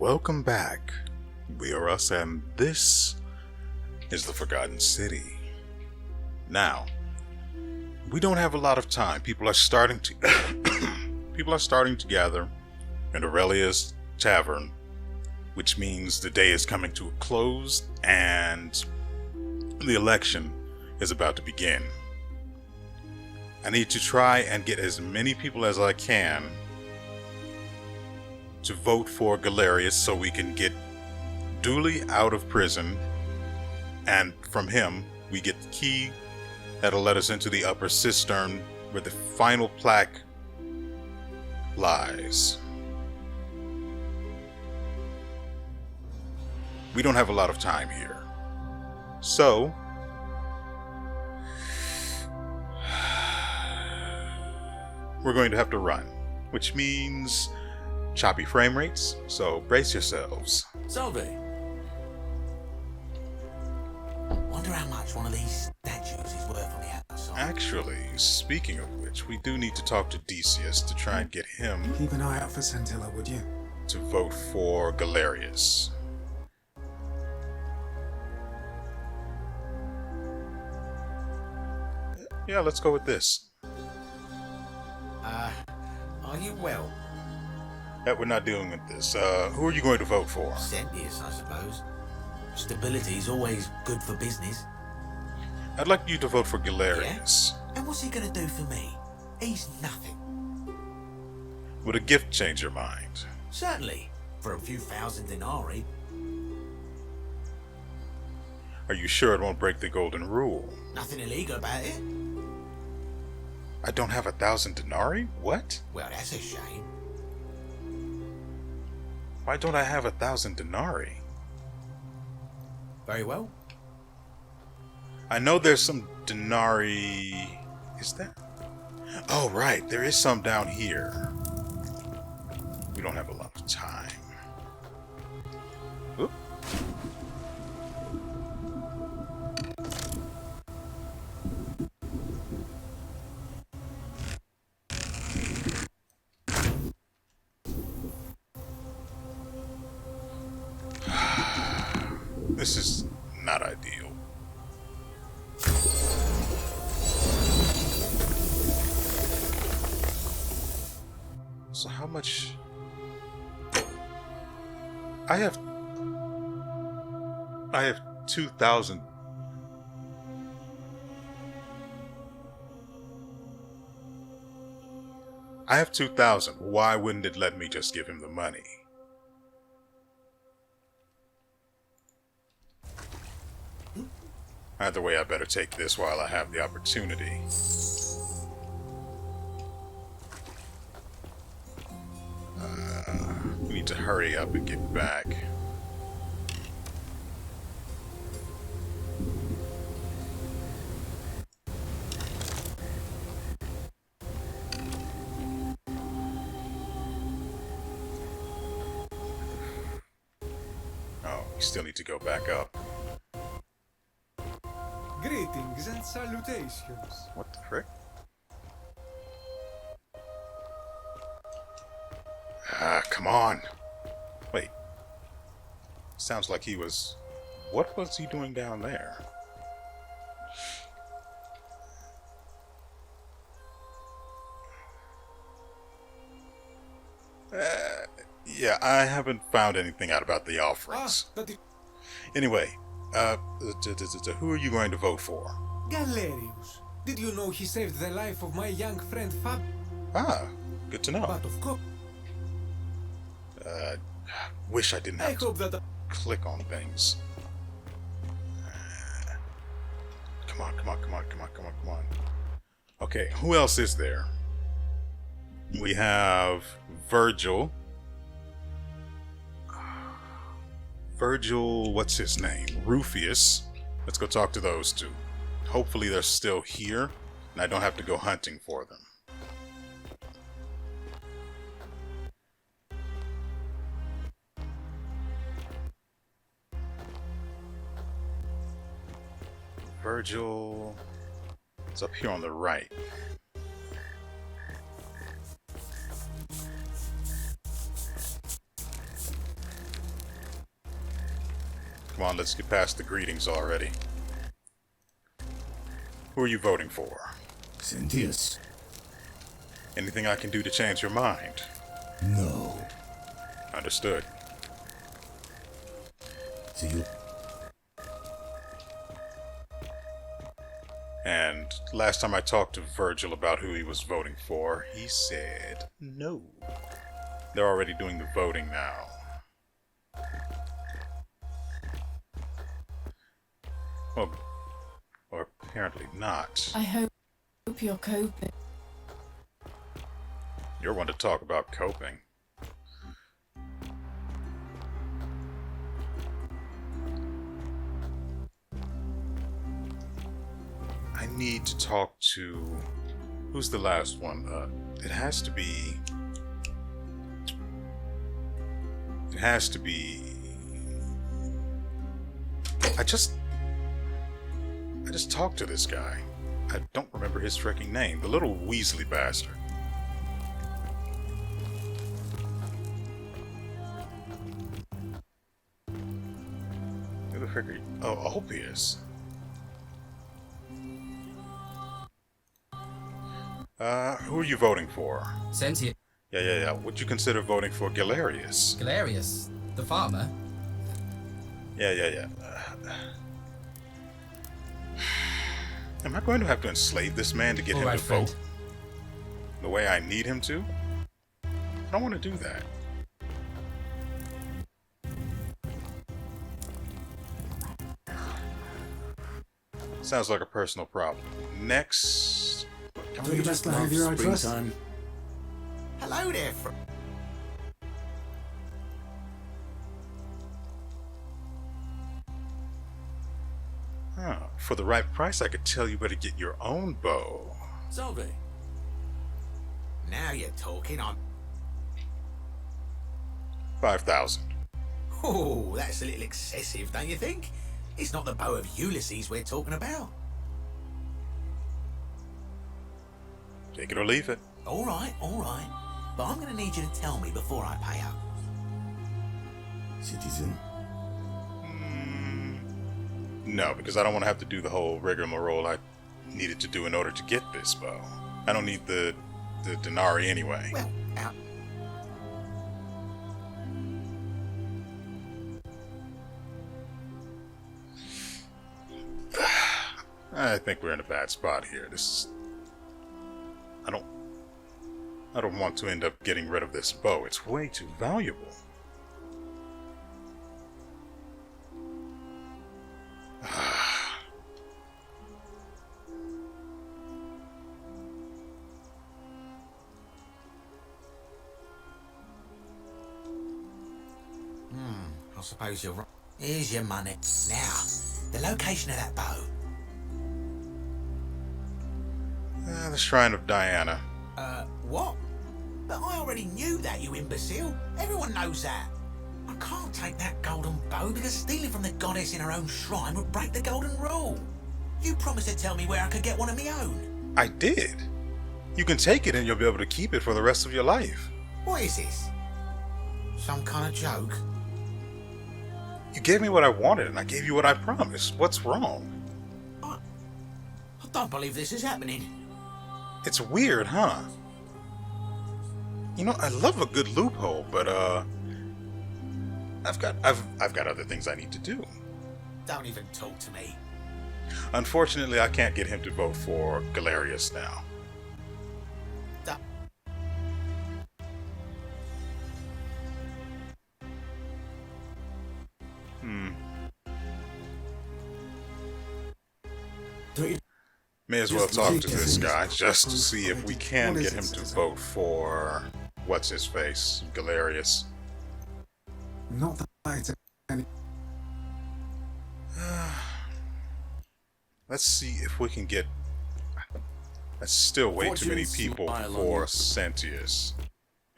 Welcome back. WeArEuS, and this is the Forgotten City. Now, we don't have a lot of time. People are starting to gather in WeArEuS Tavern, which means the day is coming to a close and the election is about to begin. I need to try and get as many people as I can to vote for WeArEuS so we can get Dooley out of prison, and from him we get the key that'll let us into the upper cistern where the final plaque lies. We don't have a lot of time here, so we're going to have to run, which means choppy frame rates, so brace yourselves. Salve. Wonder how much one of these statues is worth on the outside. Actually, speaking of which, we do need to talk to Decius to try and get him Keep an eye out for Scintilla, would you? to vote for WeArEuS. Yeah, let's go with this. Are you well? We're not dealing with this. Who are you going to vote for? Sentius, I suppose. Stability is always good for business. I'd like you to vote for WeArEuS. And what's he gonna do for me? He's nothing. Would a gift change your mind? Certainly. For a few thousand denarii. Are you sure it won't break the golden rule? Nothing illegal about it. I don't have 1,000 denarii? What? Well, that's a shame. Why don't I have 1,000 denarii? Very well. I know there's some denarii. Is there? Oh, right. There is some down here. We don't have a lot of time. Oop. This is not ideal. So how much? I have 2,000. I have 2,000. Why wouldn't it let me just give him the money? Either way, I better take this while I have the opportunity. We need to hurry up and get back. Oh, we still need to go back up. Greetings and salutations. What the frick? Come on. Wait. Sounds like he was... What was he doing down there? Yeah, I haven't found anything out about the offerings. Anyway, who are you going to vote for? WeArEuS. Did you know he saved the life of my young friend Fab? Ah, good to know. But of course, Wish I didn't I have to hope that click on things. Come on. Okay, who else is there? We have Virgil. What's his name? Rufius. Let's go talk to those two. Hopefully they're still here, and I don't have to go hunting for them. Virgil is up here on the right. Come on, let's get past the greetings already. Who are you voting for? Sentius? Anything I can do to change your mind? No. Understood. So you... And last time I talked to Virgil about who he was voting for, he said no. They're already doing the voting now. Well, or apparently not. I hope you're coping. You're one to talk about coping. I need to talk to... Who's the last one? It has to be... It has to be... I just talked to this guy. I don't remember his freaking name. The little Weasley bastard. Who the frick are you? Oh, Ulpius. Who are you voting for? Sentient Yeah. Would you consider voting for WeArEuS? WeArEuS, the farmer. Yeah. Am I going to have to enslave this man to get him to Alright, friend. vote the way I need him to? I don't want to do that. Sounds like a personal problem. Next... Do your best to have your address. Springtime. Hello there, For the right price, I could tell you where to get your own bow. Salve. Now you're talking. 5,000. Oh, that's a little excessive, don't you think? It's not the bow of Ulysses we're talking about. Take it or leave it. All right. But I'm going to need you to tell me before I pay up. Citizen. No, because I don't want to have to do the whole rigmarole I needed to do in order to get this bow. I don't need the denarii anyway. Well, out. I think we're in a bad spot here. I don't want to end up getting rid of this bow. It's way too valuable. I suppose you're right. Here's your money. Now, the location of that bow. The Shrine of Diana. What? But I already knew that, you imbecile. Everyone knows that. I can't take that golden bow because stealing from the goddess in her own shrine would break the golden rule. You promised to tell me where I could get one of my own. I did. You can take it and you'll be able to keep it for the rest of your life. What is this? Some kind of joke? You gave me what I wanted and I gave you what I promised. What's wrong? I don't believe this is happening. It's weird, huh? You know, I love a good loophole, but I've got other things I need to do. Don't even talk to me. Unfortunately, I can't get him to vote for WeArEuS now. May as well talk to this guy just to see if we can get him to vote for what's-his-face, WeArEuS. Not that any. Let's see if we can get... That's still way too many people for Sentius.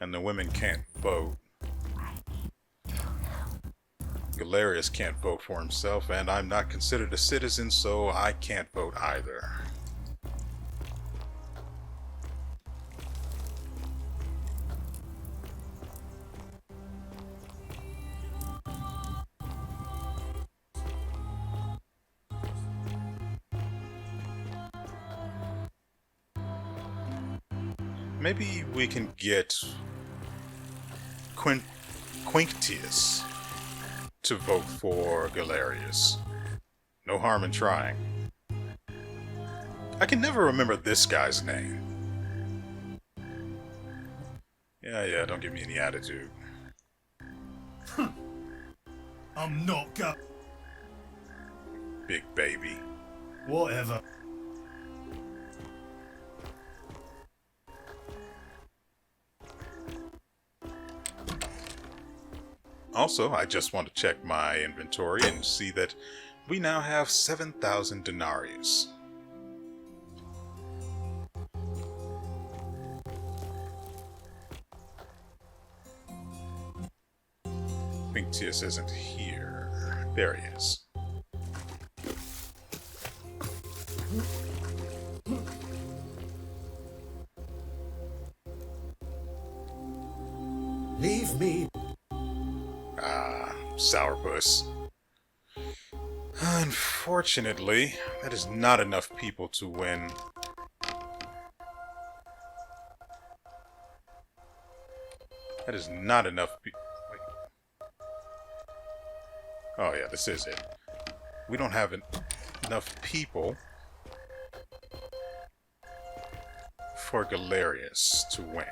And the women can't vote. WeArEuS can't vote for himself, and I'm not considered a citizen, so I can't vote either. Maybe we can get Quinctius to vote for WeArEuS. No harm in trying. I can never remember this guy's name. Yeah, don't give me any attitude. I'm not go. Big baby. Whatever. Also, I just want to check my inventory and see that we now have 7,000 denarius. Quinctius isn't here. There he is. Leave me. Ah, sourpuss. Unfortunately, that is not enough people to win. That is not enough people. Oh yeah, this is it. We don't have enough people for WeArEuS to win.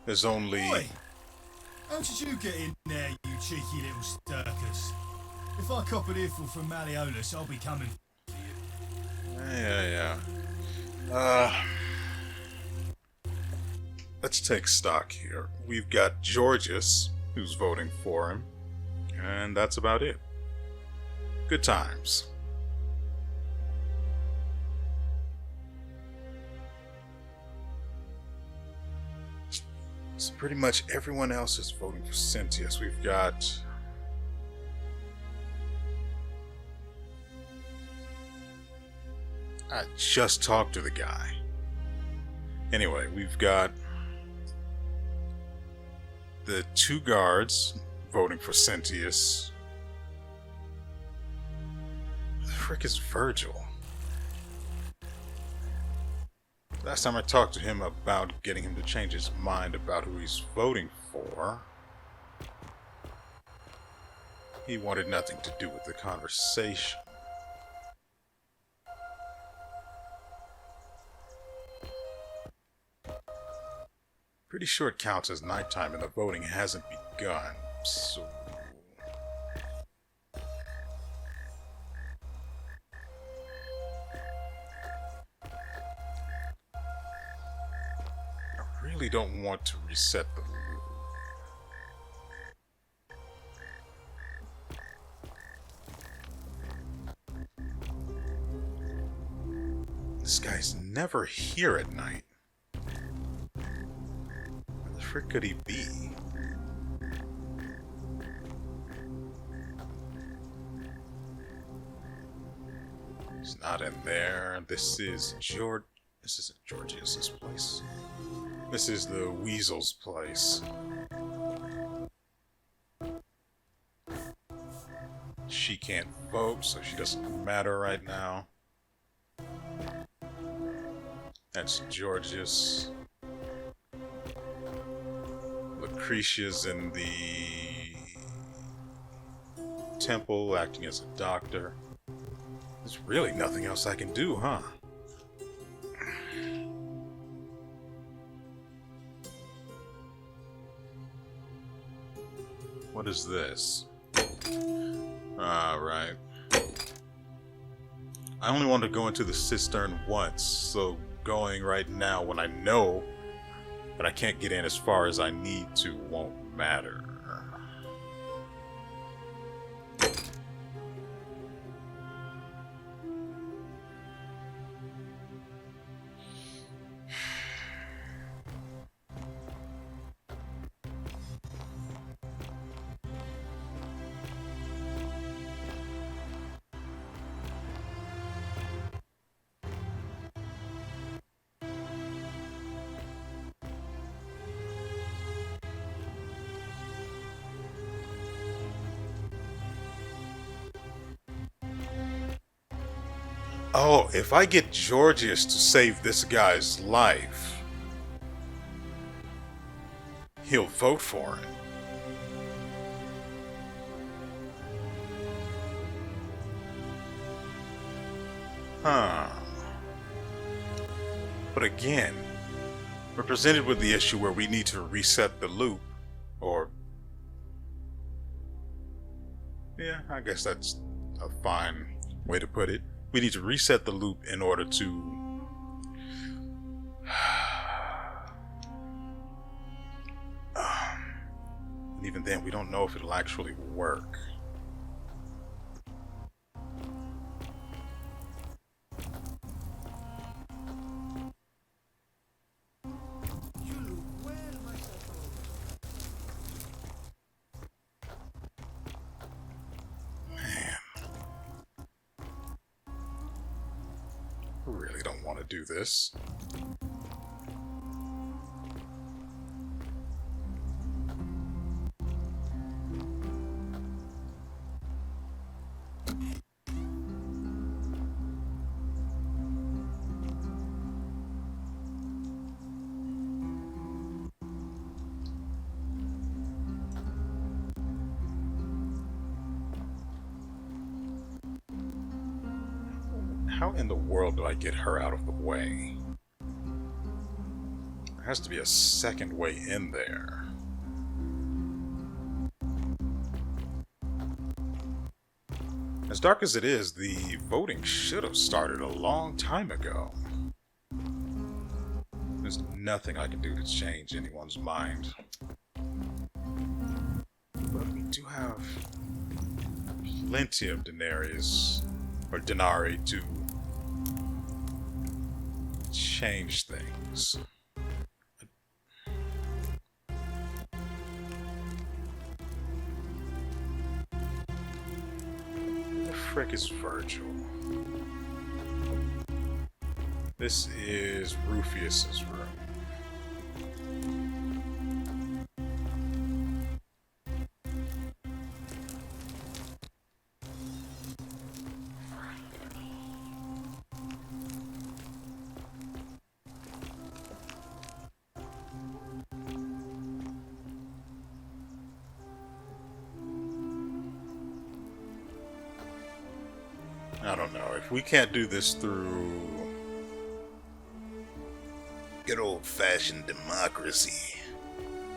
There's only... Oi! How did you get in there, you cheeky little stirkers? If I cop an earful from Malleolus, I'll be coming. Yeah. Let's take stock here. We've got Georgius, who's voting for him, and that's about it. Good times. So pretty much everyone else is voting for Cynthius. We've got... I just talked to the guy. Anyway, we've got the 2 guards voting for Cynthius. Who the frick is Virgil? Last time I talked to him about getting him to change his mind about who he's voting for, he wanted nothing to do with the conversation. Pretty sure it counts as nighttime and the voting hasn't begun, so... I really don't want to reset the loop. This guy's never here at night. Where the frick could he be? He's not in there. This isn't Georgius's place. This is the Weasel's place. She can't vote, so she doesn't matter right now. That's Georgius. Lucretia's in the temple, acting as a doctor. There's really nothing else I can do, huh? What is this? Right. I only want to go into the cistern once, so going right now when I know that I can't get in as far as I need to won't matter. Oh, if I get Georgius to save this guy's life, he'll vote for it. Huh. But again, we're presented with the issue where we need to reset the loop, or... yeah, I guess that's a fine way to put it. We need to reset the loop in order to... and even then, we don't know if it'll actually work. Really don't want to do this. How in the world do I get her out of the way? There has to be a second way in there. As dark as it is, the voting should have started a long time ago. There's nothing I can do to change anyone's mind. But we do have plenty of denarii to change things. Who the frick is Virgil? This is Rufius's room. I don't know. If we can't do this through good old-fashioned democracy,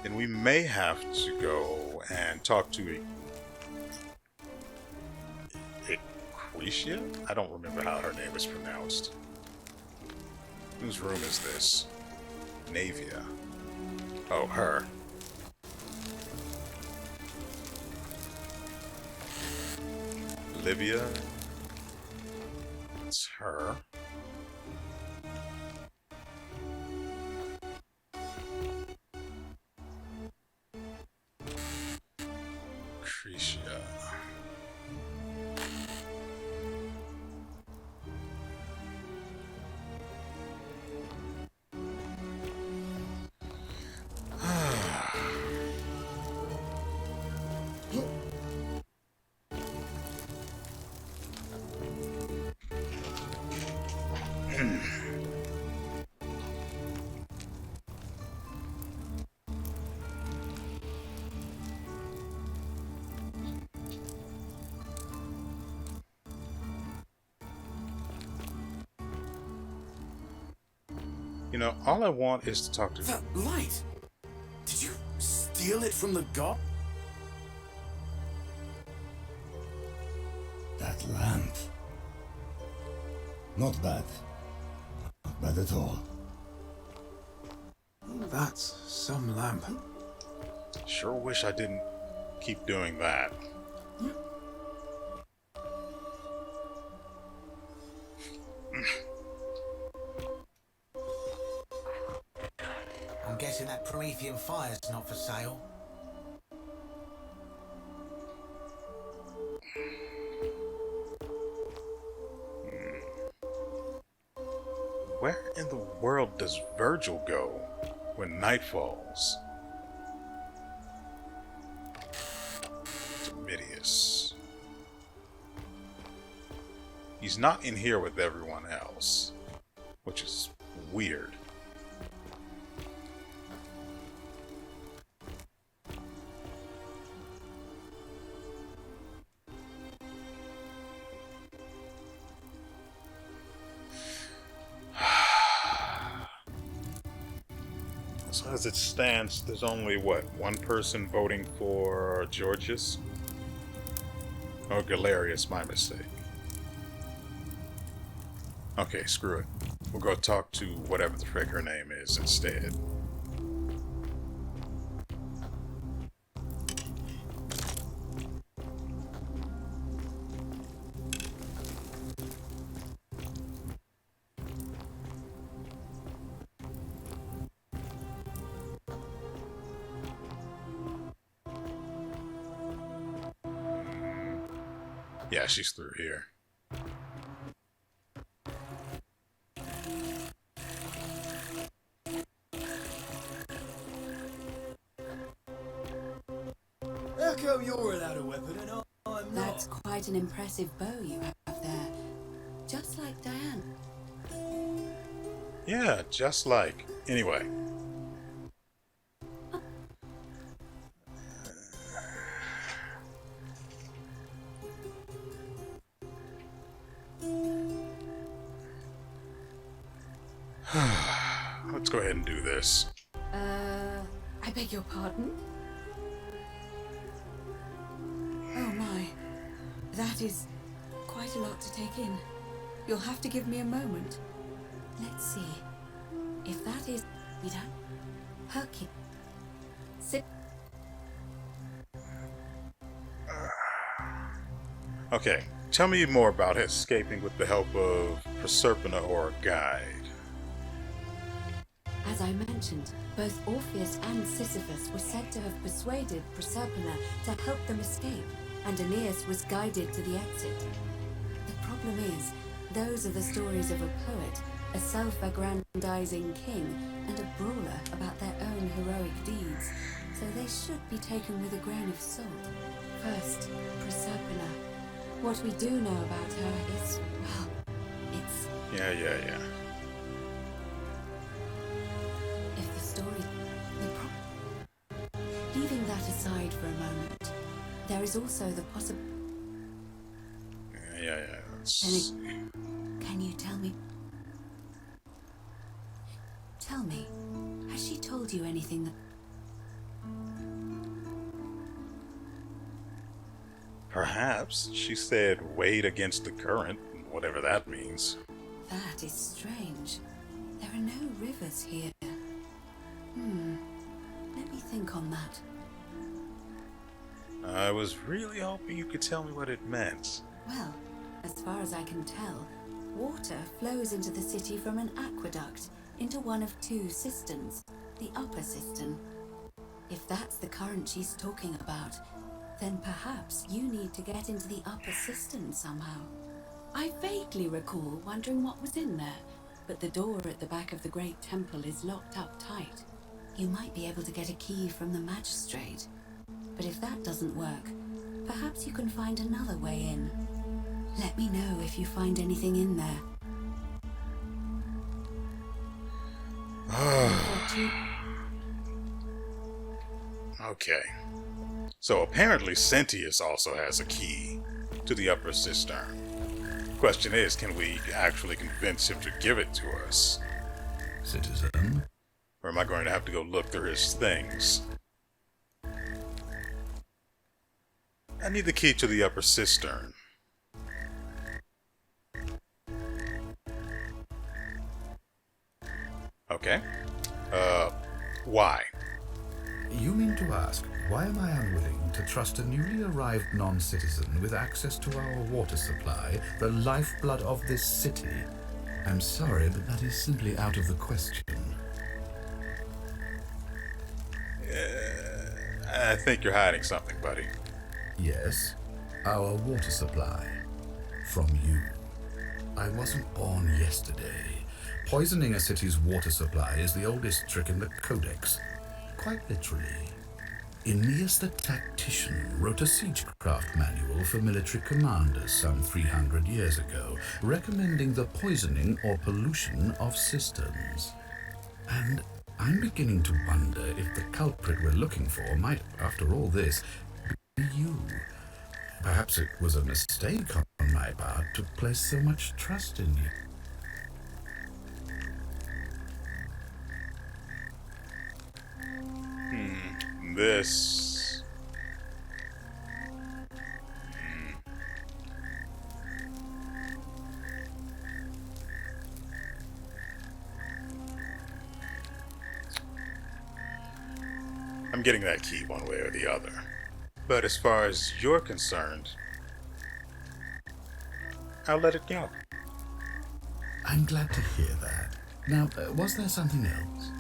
then we may have to go and talk to Equetia? I don't remember how her name is pronounced. Whose room is this? Navia. Oh, her. Livia. It's her. Cretia. You know, all I want is to talk to... That light! Did you steal it from the god? That lamp. Not bad. Not bad at all. That's some lamp. Sure wish I didn't keep doing that. I'm guessing that Promethean fire's not for sale. Where in the world does Virgil go when night falls? Domitius. He's he's not in here with everyone else, which is weird. So as it stands, there's only, what, one person voting for Georgius? Oh, Galerius, my mistake. Okay, screw it. We'll go talk to whatever the frick her name is instead. Yeah, she's through here. How come you're allowed a weapon and I'm not? That's quite an impressive bow you have there. Just like Diane. Yeah, just like. Anyway. Let's go ahead and do this. I beg your pardon? Oh my. That is quite a lot to take in. You'll have to give me a moment. Let's see. If that is... We don't... Herky. Sit... Okay, tell me more about escaping with the help of Proserpina or a guide. As I mentioned, both Orpheus and Sisyphus were said to have persuaded Proserpina to help them escape, and Aeneas was guided to the exit. The problem is, those are the stories of a poet, a self-aggrandizing king, and a brawler about their own heroic deeds, so they should be taken with a grain of salt. First, Proserpina. What we do know about her is, well, it's... Yeah. If the story... Leaving that aside for a moment, there is also the possible... Yeah. Let's see. Can you tell me... Tell me, has she told you anything that... Perhaps. She said wade against the current, whatever that means. That is strange. There are no rivers here. Let me think on that. I was really hoping you could tell me what it meant. Well, as far as I can tell, water flows into the city from an aqueduct into one of two cisterns, the upper cistern. If that's the current she's talking about, then perhaps you need to get into the upper cistern somehow. I vaguely recall wondering what was in there, but the door at the back of the great temple is locked up tight. You might be able to get a key from the magistrate. But if that doesn't work, perhaps you can find another way in. Let me know if you find anything in there. Okay. So apparently Sentius also has a key to the upper cistern. Question is, can we actually convince him to give it to us? Citizen? Or am I going to have to go look through his things? I need the key to the upper cistern. Okay. Why? You mean to ask, why am I unwilling to trust a newly arrived non-citizen with access to our water supply, the lifeblood of this city? I'm sorry, but that is simply out of the question. I think you're hiding something, buddy. Yes, our water supply. From you. I wasn't born yesterday. Poisoning a city's water supply is the oldest trick in the Codex. Quite literally. Aeneas the Tactician wrote a siegecraft manual for military commanders some 300 years ago, recommending the poisoning or pollution of cisterns. And I'm beginning to wonder if the culprit we're looking for might, after all this, be you. Perhaps it was a mistake on my part to place so much trust in you. This. I'm getting that key one way or the other. But as far as you're concerned, I'll let it go. I'm glad to hear that. Now, was there something else?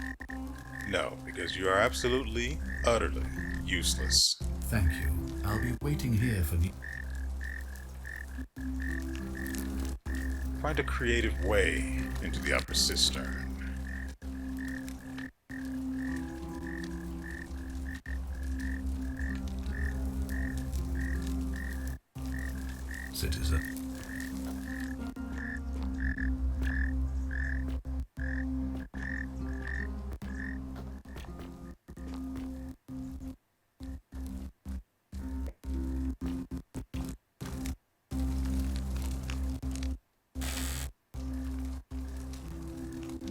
No, because you are absolutely, utterly useless. Thank you. I'll be waiting here for you. Find a creative way into the upper cistern. Citizen.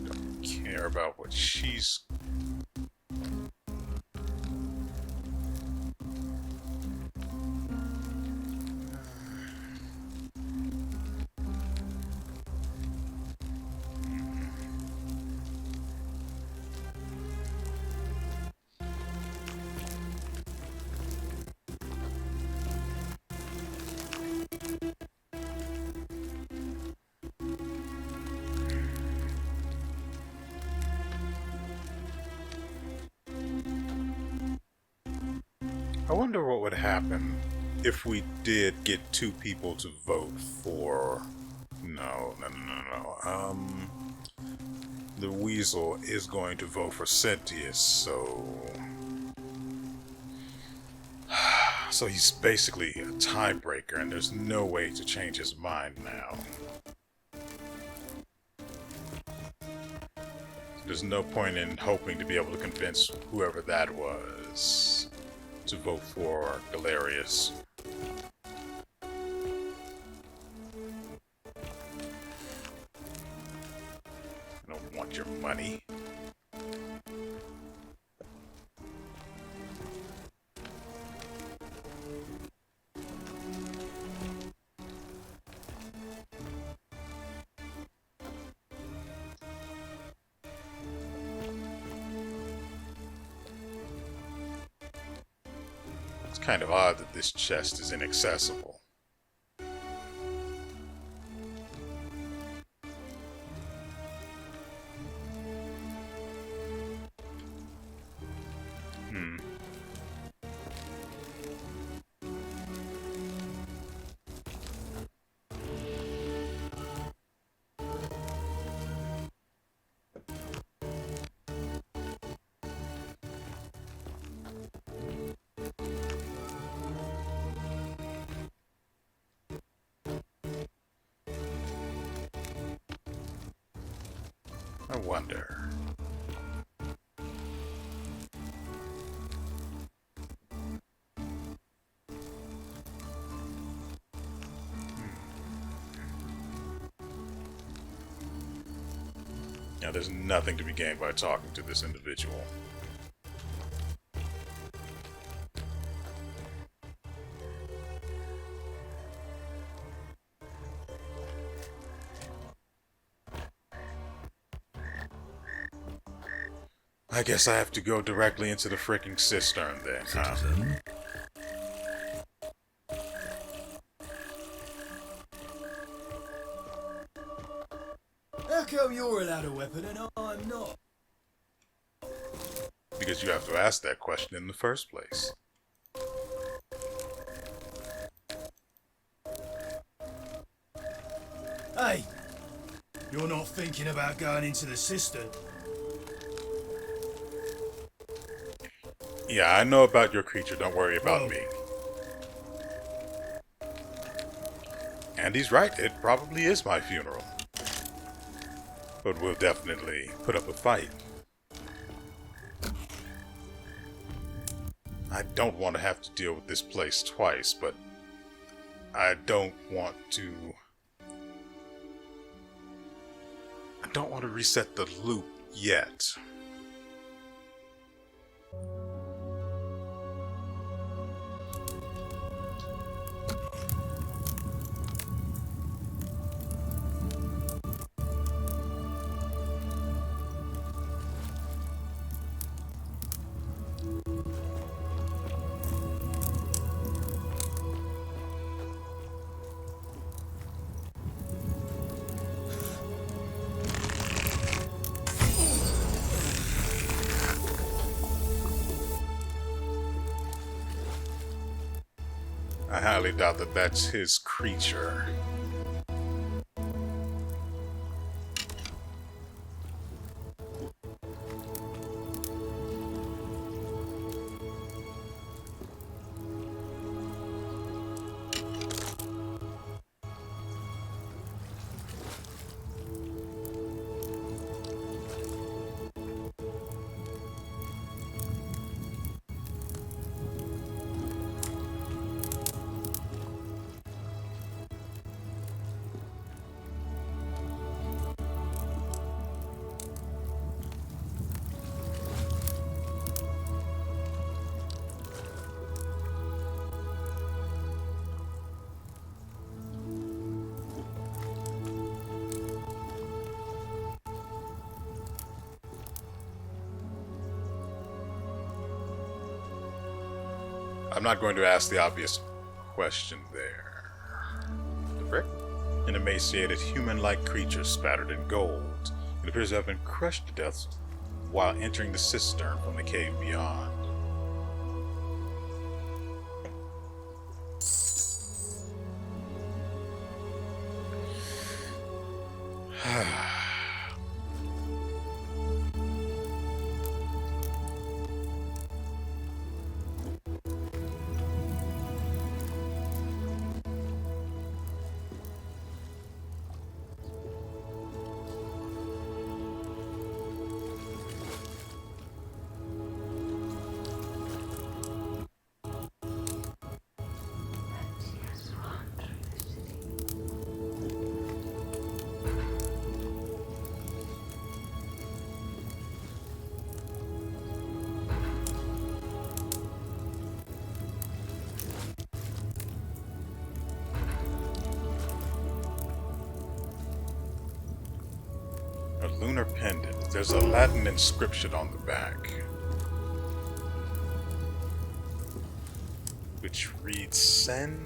Don't care about what she's... I wonder what would happen if we did get two people to vote for... No. The Weasel is going to vote for Sentius, so... So he's basically a tiebreaker, and there's no way to change his mind now. There's no point in hoping to be able to convince whoever that was to vote for WeArEuS. I don't want your money. It's kind of odd that this chest is inaccessible. I wonder. Now, there's nothing to be gained by talking to this individual. I guess I have to go directly into the freaking cistern then, huh? Citizen. How come you're allowed a weapon and I'm not? Because you have to ask that question in the first place. Hey! You're not thinking about going into the cistern? Yeah, I know about your creature. Don't worry about me. And he's right. It probably is my funeral. But we'll definitely put up a fight. I don't want to have to deal with this place twice, but I don't want to reset the loop yet. I highly doubt that that's his creature. I'm not going to ask the obvious question there. The brick? An emaciated human-like creature spattered in gold. It appears to have been crushed to death while entering the cistern from the cave beyond. A lunar pendant. There's a Latin inscription on the back, which reads Sen.dia.def.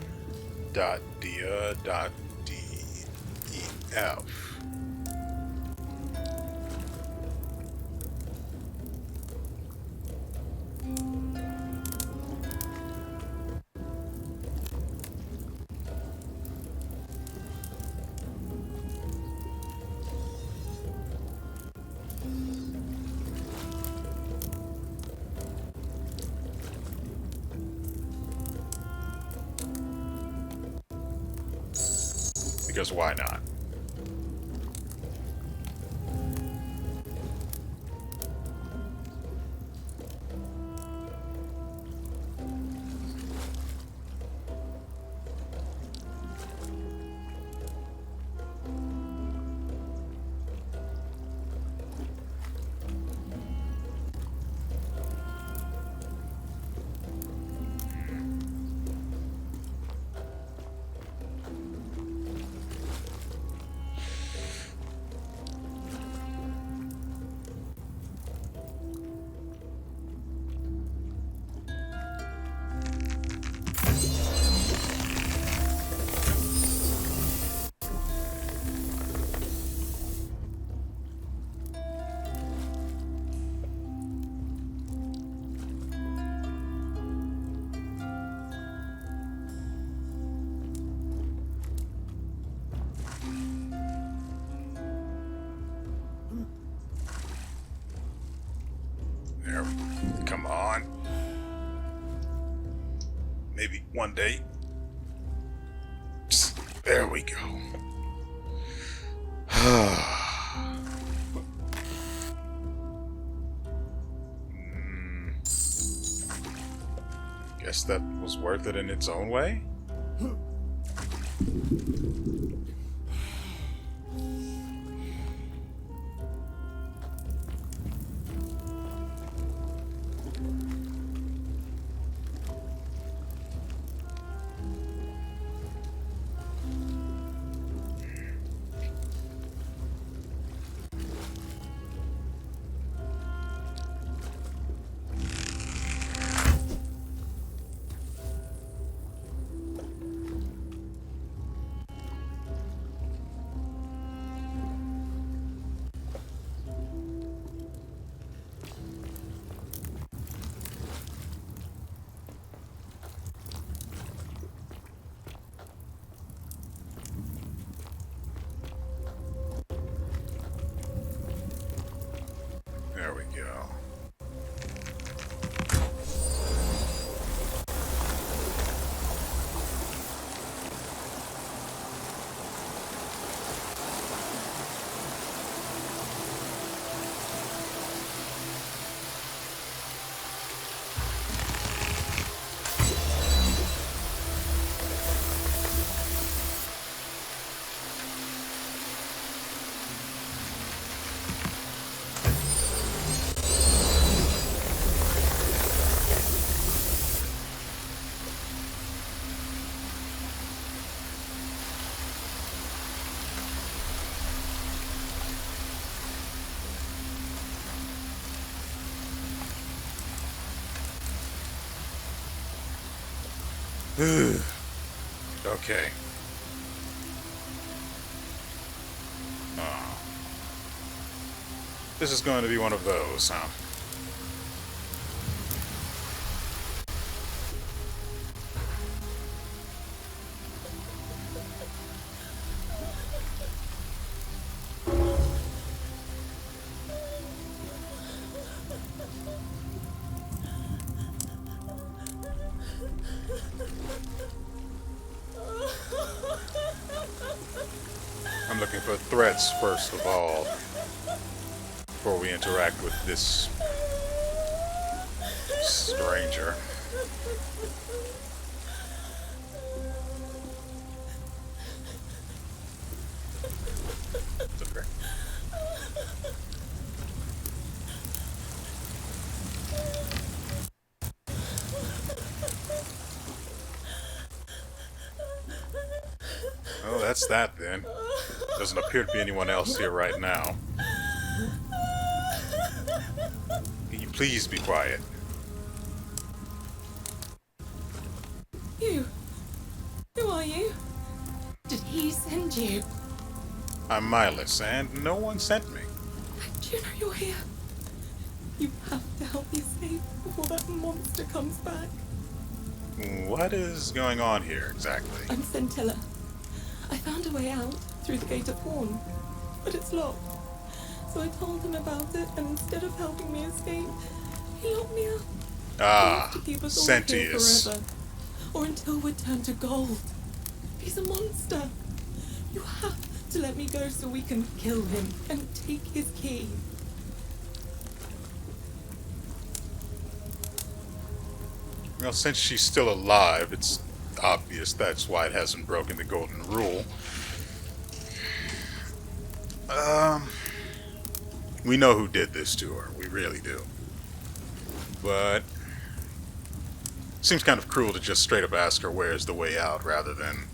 Because why not? There, come on. Maybe one day. There we go. Guess that was worth it in its own way? There we go. Okay. Oh. This is going to be one of those, huh? I'm looking for threats first of all, before we interact with this stranger. It's okay. Oh, that's that then. Doesn't appear to be anyone else here right now. Can you please be quiet? You? Who are you? Did he send you? I'm Miles, and no one sent me. Do you know you're here? You have to help me escape before that monster comes back. What is going on here exactly? I'm Scintilla. I found a way out through the gate of Horn, but it's locked. So I told him about it, and instead of helping me escape, he locked me up. Ah, To keep us all here Sentius. forever, or until we're turned to gold. He's a monster. You have to let me go so we can kill him and take his key. Well, since she's still alive, it's obvious that's why it hasn't broken the golden rule. We know who did this to her. We really do. But seems kind of cruel to just straight up ask her where's the way out rather than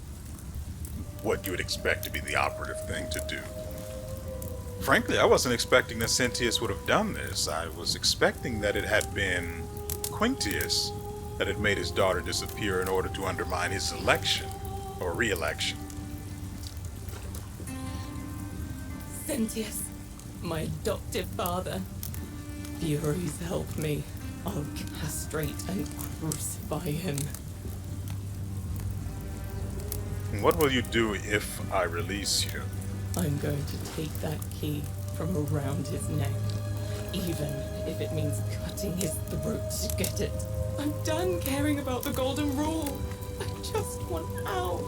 what you would expect to be the operative thing to do. Frankly, I wasn't expecting that Sentius would have done this. I was expecting that it had been Quintius that had made his daughter disappear in order to undermine his election, or re-election. Sentius, my adoptive father. WeArEuS help me. I'll castrate and crucify him. What will you do if I release you? I'm going to take that key from around his neck, even if it means cutting his throat to get it. I'm done caring about the golden rule. I just want out.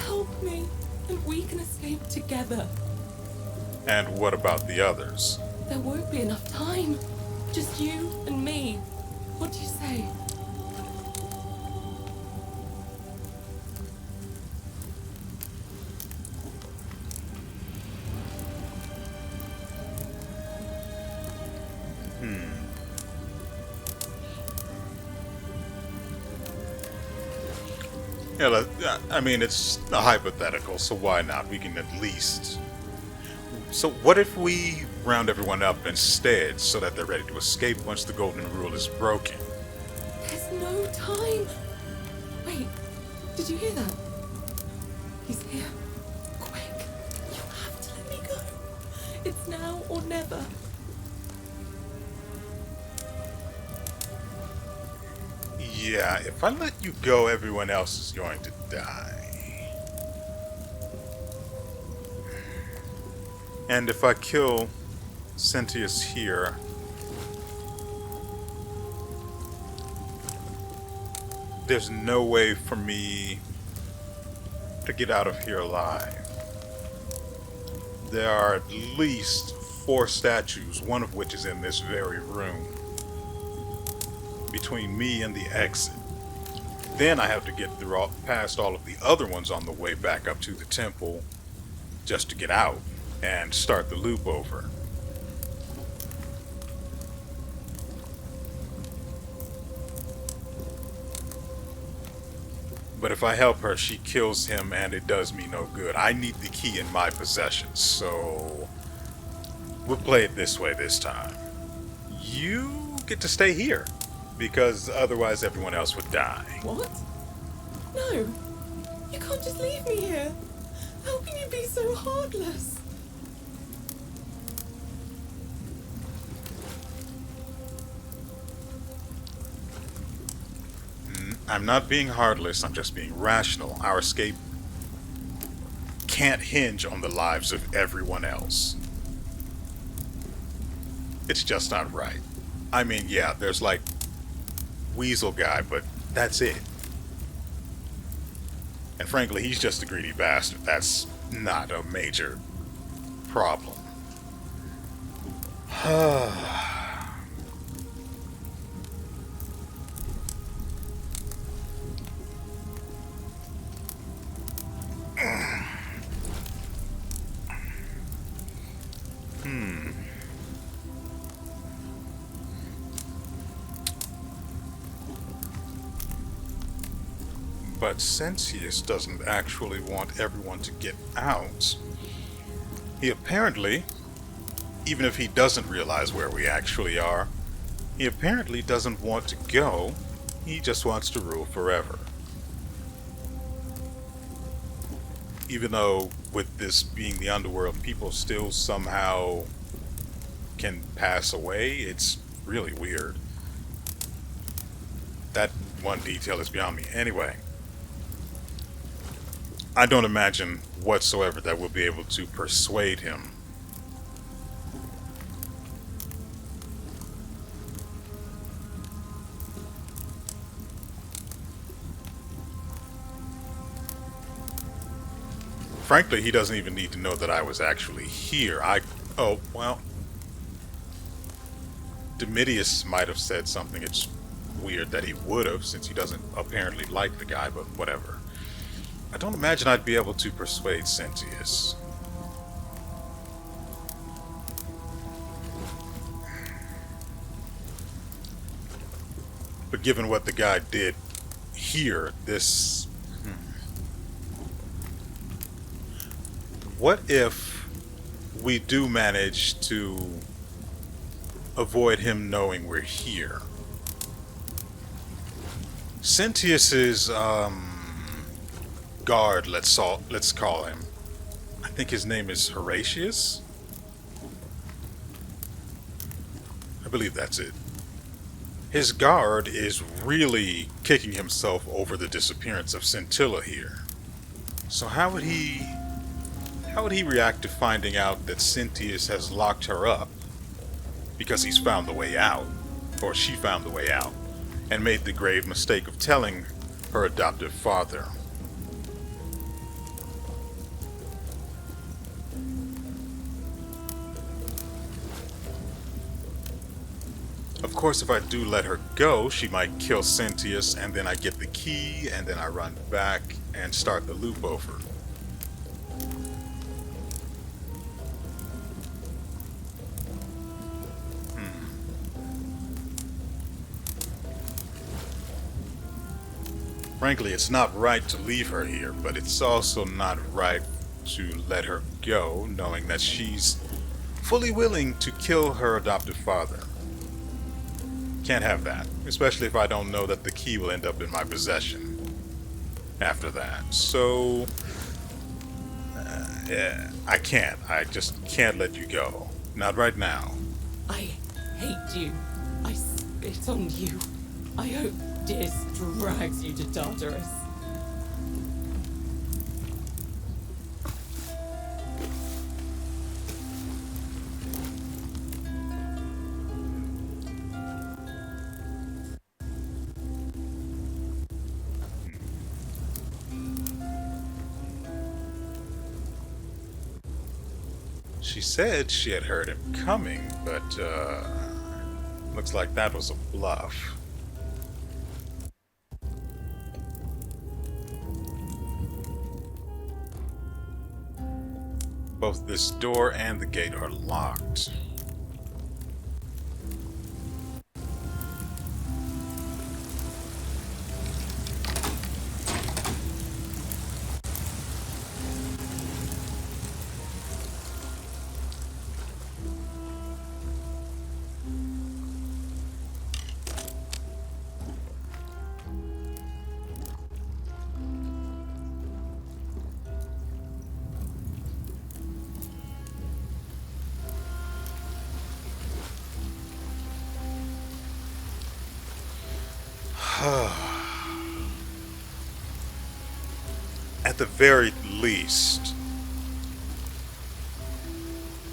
Help me, and we can escape together. And what about the others? There won't be enough time. Just you and me. What do you say? Yeah, I mean, it's a hypothetical, so why not? We can at least... So what if we round everyone up instead, so that they're ready to escape once the golden rule is broken? There's no time. Wait, did you hear that? He's here. Quick, you have to let me go. It's now or never. Yeah, if I let you go, everyone else is going to die. And if I kill Sentius here, there's no way for me to get out of here alive. There are at least 4 statues, one of which is in this very room, between me and the exit. Then I have to get through past all of the other ones on the way back up to the temple just to get out and start the loop over. But if I help her, she kills him and it does me no good. I need the key in my possession, so we'll play it this way this time. You get to stay here, because otherwise everyone else would die. What? No, you can't just leave me here. How can you be so heartless? I'm not being heartless, I'm just being rational. Our escape can't hinge on the lives of everyone else. It's just not right. I mean, yeah, there's like Weasel guy, but that's it. And frankly, he's just a greedy bastard. That's not a major problem. But Sentius doesn't actually want everyone to get out. He apparently, even if he doesn't realize where we actually are, he apparently doesn't want to go. He just wants to rule forever. Even though with this being the underworld, people still somehow can pass away, it's really weird. That one detail is beyond me. Anyway, I don't imagine whatsoever that we'll be able to persuade him. Frankly, he doesn't even need to know that I was actually here. Oh, well, Domitius might have said something. It's weird that he would have, since he doesn't apparently like the guy, but whatever. I don't imagine I'd be able to persuade Sentius. But given what the guy did here, this... What if we do manage to avoid him knowing we're here? Sentius's, guard, let's call him. I think his name is Horatius? I believe that's it. His guard is really kicking himself over the disappearance of Scintilla here. So how would he react to finding out that Sentius has locked her up because he's found the way out, or she found the way out? and made the grave mistake of telling her adoptive father. Of course, if I do let her go, she might kill Cynthius, and then I get the key, and then I run back and start the loop over. Frankly, it's not right to leave her here, but it's also not right to let her go, knowing that she's fully willing to kill her adoptive father. Can't have that, especially if I don't know that the key will end up in my possession after that. So, yeah, I can't. I just can't let you go. Not right now. I hate you. I spit on you. I hope Diz drags you to Tartarus. She said she had heard him coming, but looks like that was a bluff. Both this door and the gate are locked. At the very least,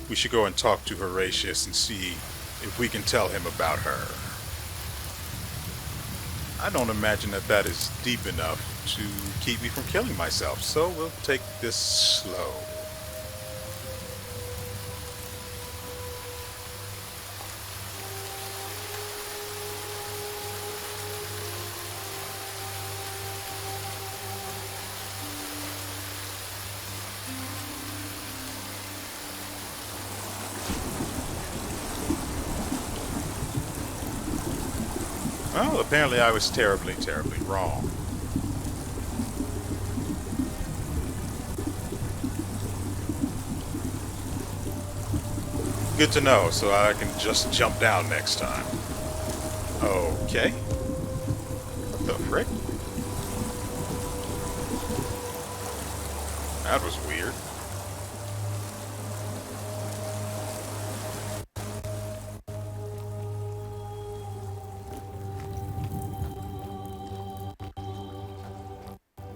we should go and talk to WeArEuS and see if we can tell him about her. I don't imagine that that is deep enough to keep me from killing myself, so we'll take this slow. Well, apparently I was terribly, terribly wrong. Good to know, so I can just jump down next time. Okay. What the frick? That was weird.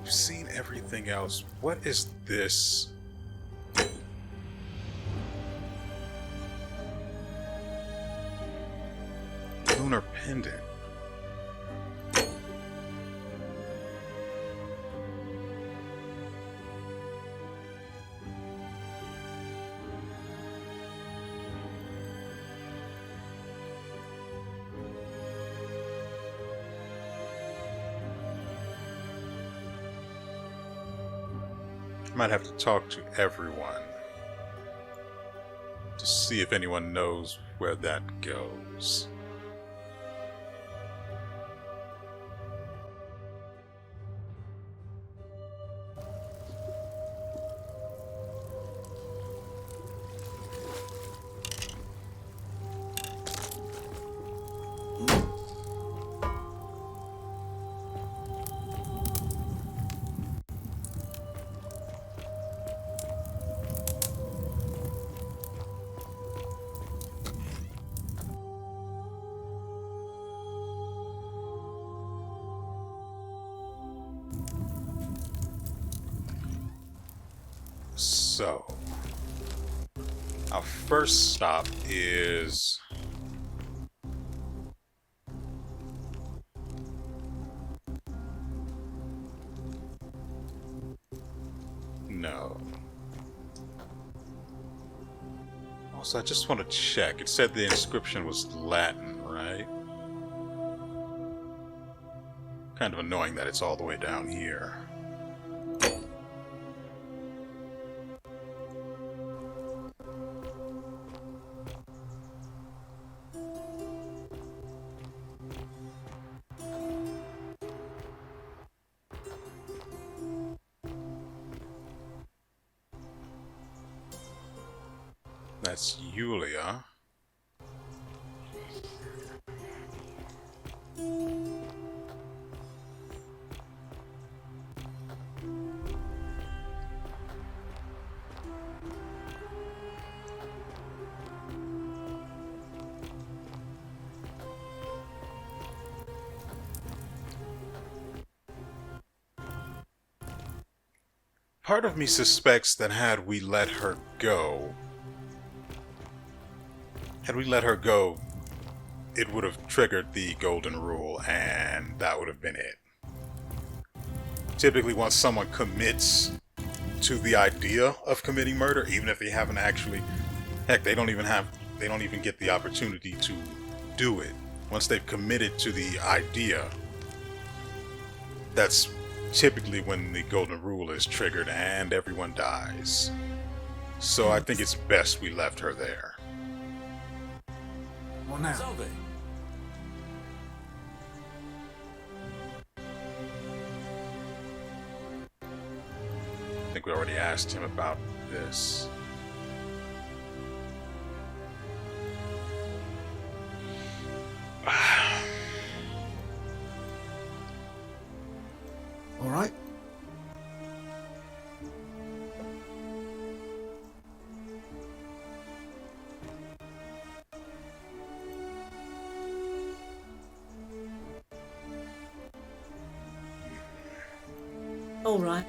I've seen everything else. What is this? Lunar pendant. Might have to talk to everyone to see if anyone knows where that goes. So, our first stop is Also, I just want to check. It said the inscription was Latin, right? Kind of annoying that it's all the way down here. That's Yulia. Part of me suspects that had we let her go, it would have triggered the golden rule, and that would have been it. Typically, once someone commits to the idea of committing murder, even if they haven't actually, heck, they don't even get the opportunity to do it. Once they've committed to the idea, that's typically when the golden rule is triggered and everyone dies. So I think it's best we left her there. Well, now. Salve. I think we already asked him about this. All right. All right.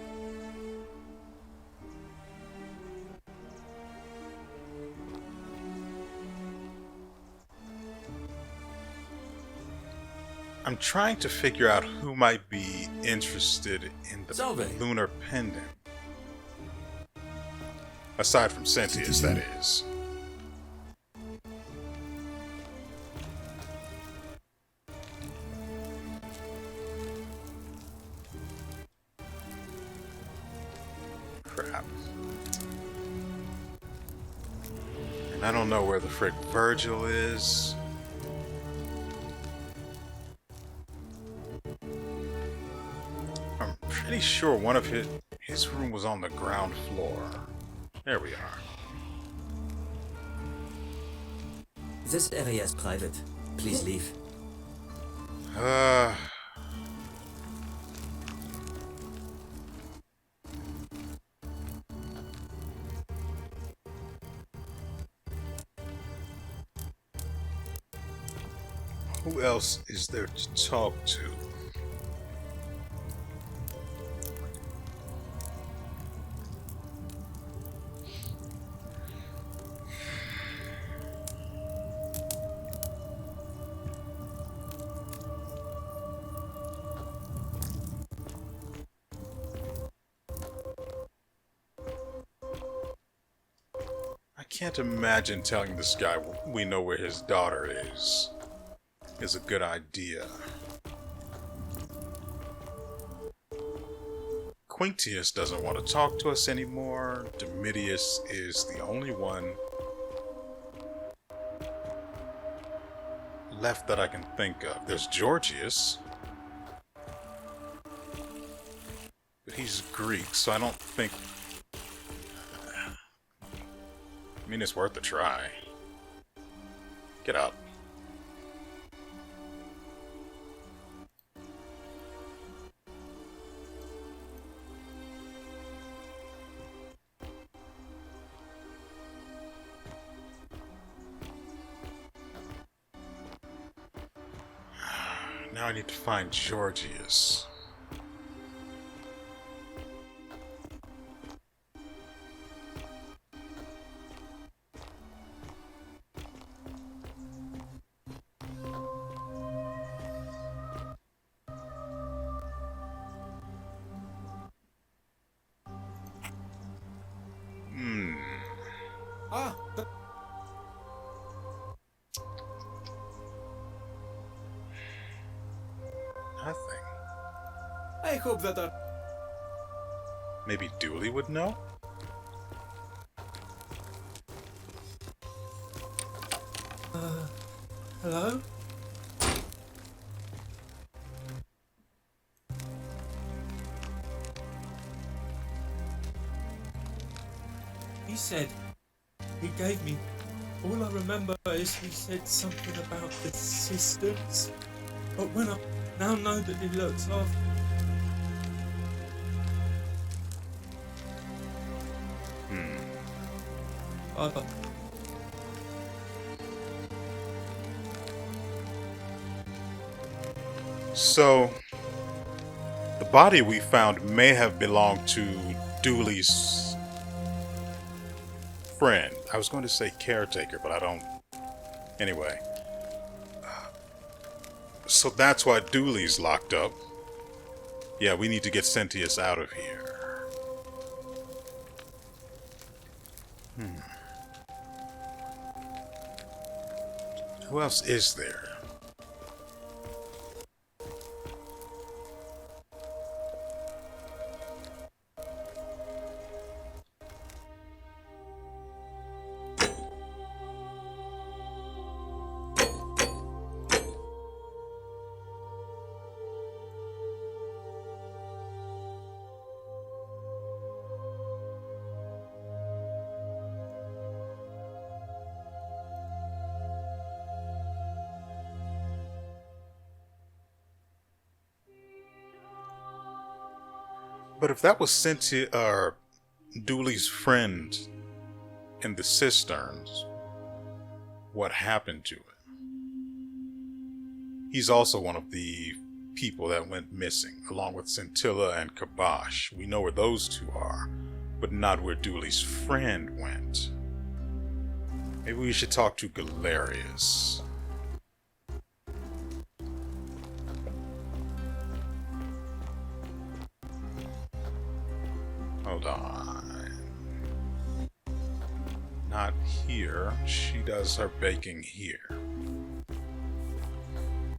I'm trying to figure out who might be interested in the Salve. lunar pendant. Aside from Sentius, that is. Crap. And I don't know where the frick Virgil is. I'm pretty sure one of his room was on the ground floor. There we are. This area is private. Please leave. Who else is there to talk to? I can't imagine telling this guy we know where his daughter is a good idea. Quintius doesn't want to talk to us anymore. Domitius is the only one left that I can think of. There's Georgius, but he's Greek, so I don't think... I mean, it's worth a try. Get up. Now I need to find Georgius. Ah, hope that our... Maybe Dooley would know? Hello? He said, he gave me, all I remember is he said something about the systems. But when I now know that he looks after... Bye-bye. So, the body we found may have belonged to Dooley's friend. I was going to say caretaker, but I don't... Anyway. So that's why Dooley's locked up. Yeah, we need to get Sentius out of here. Who else is there? But if that was Cynthia, Dooley's friend in the cisterns, what happened to it? He's also one of the people that went missing, along with Scintilla and Kabosh. We know where those two are, but not where Dooley's friend went. Maybe we should talk to WeArEuS. Hold on. Not here. She does her baking here.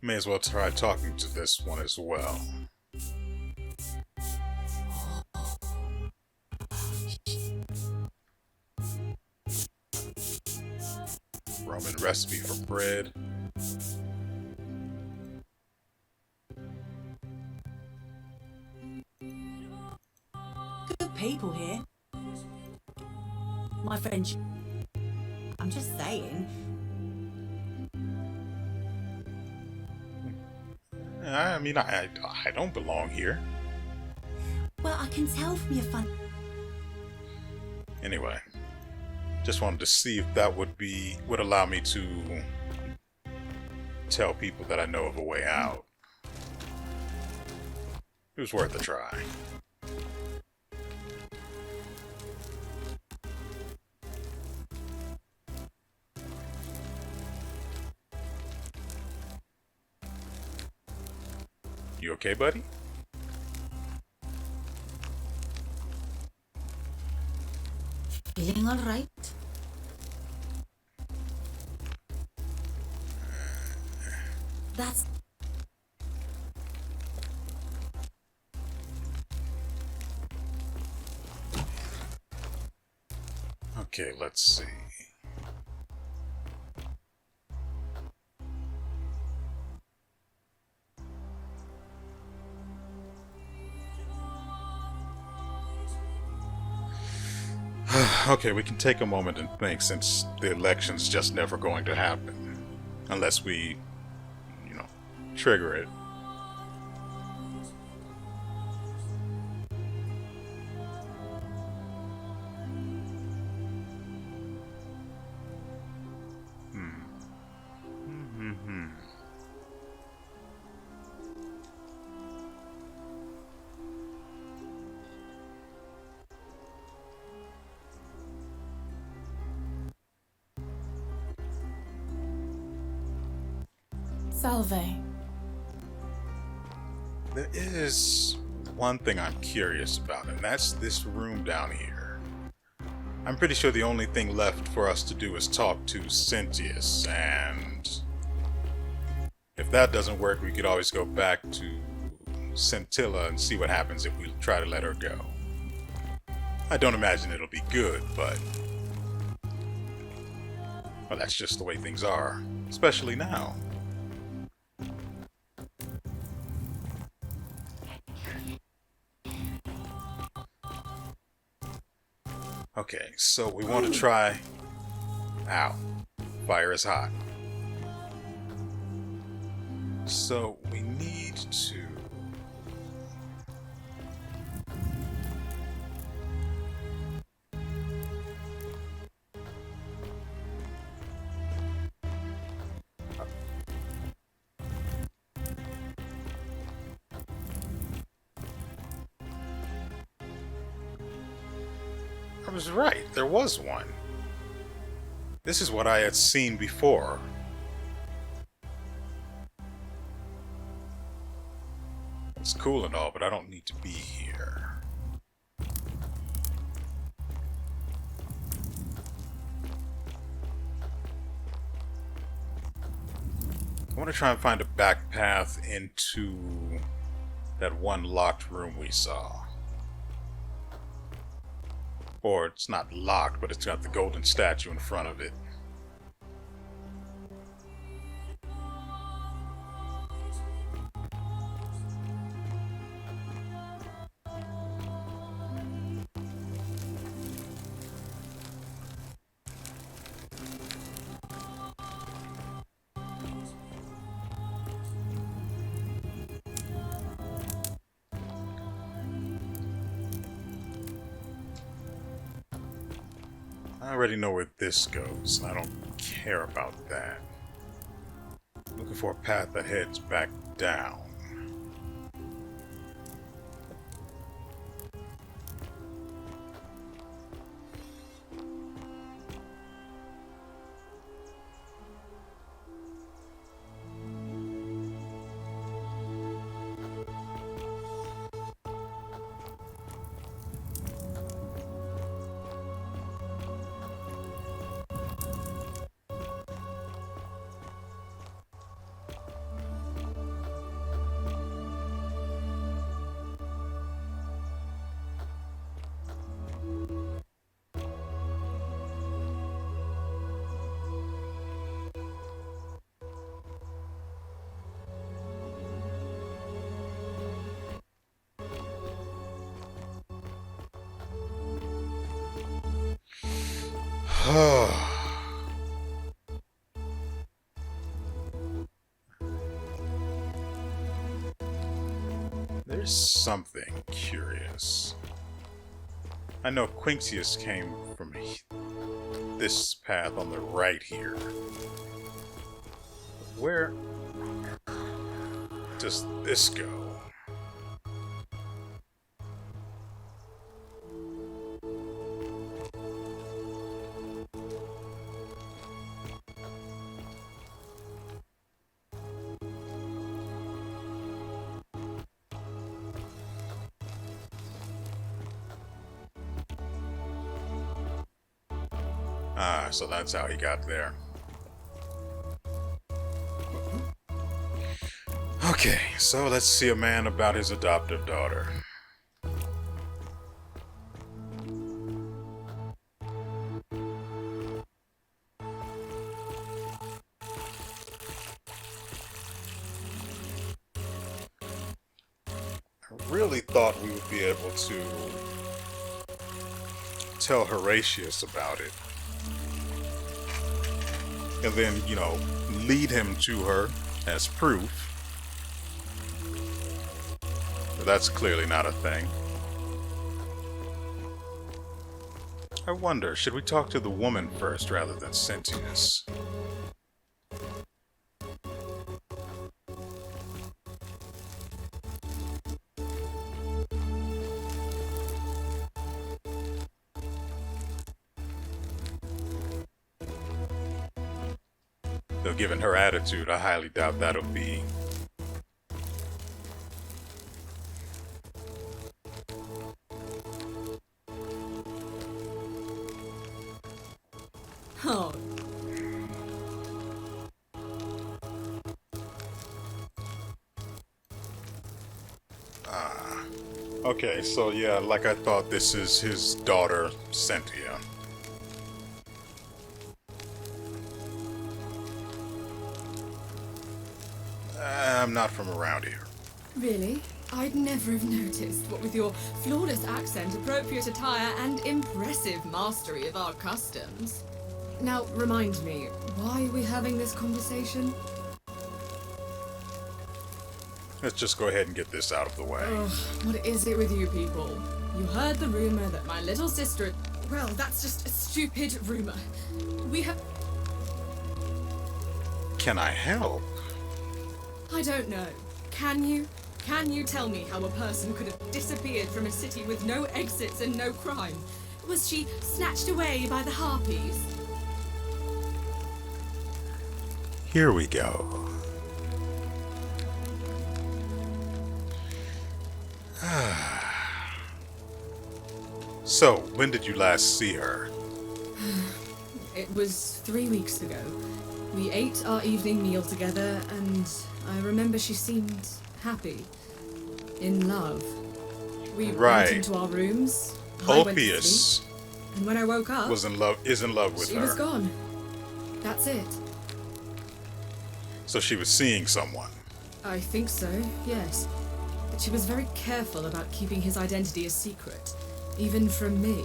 May as well try talking to this one as well. Roman recipe for bread. Good people here. My friend... I'm just saying. I mean, I don't belong here. Well, I can tell from your fun... Anyway, just wanted to see if that would allow me to tell people that I know of a way out. It was worth a try. You okay, buddy? Feeling all right? That's... Okay, let's see. Okay, we can take a moment and think, since the election's just never going to happen. Unless we, trigger it. Salve. There is one thing I'm curious about, and that's this room down here. I'm pretty sure the only thing left for us to do is talk to Sentius, and if that doesn't work, we could always go back to Scintilla and see what happens if we try to let her go. I don't imagine it'll be good, but... well, that's just the way things are. Especially now. Okay, so we want to try... ow. Fire is hot. So we need to... I was right, there was one. This is what I had seen before. It's cool and all, but I don't need to be here. I want to try and find a back path into that one locked room we saw. Or it's not locked, but it's got the golden statue in front of it. I already know where this goes. I don't care about that. Looking for a path that heads back down. There's something curious. I know Quincius came from this path on the right here. Where does this go? Ah, so that's how he got there. Okay, so let's see a man about his adoptive daughter. I really thought we would be able to tell WeArEuS about it. And then, you know, lead him to her as proof. But that's clearly not a thing. I wonder, should we talk to the woman first rather than Sentius? Though given her attitude, I highly doubt that'll be. Oh. Okay, so yeah, like I thought, this is his daughter, Cynthia. I'm not from around here. Really? I'd never have noticed, what with your flawless accent, appropriate attire, and impressive mastery of our customs. Now, remind me, why are we having this conversation? Let's just go ahead and get this out of the way. Ugh, what is it with you people? You heard the rumor that my little sister... Well, that's just a stupid rumor. We have... Can I help? I don't know. Can you? Can you tell me how a person could have disappeared from a city with no exits and no crime? Was she snatched away by the harpies? Here we go. So, when did you last see her? It was 3 weeks ago. We ate our evening meal together, and I remember she seemed happy. In love. We went into our rooms. I went to sleep, and when I woke up, is in love with her. She was gone. That's it. So she was seeing someone. I think so, yes. But she was very careful about keeping his identity a secret, even from me.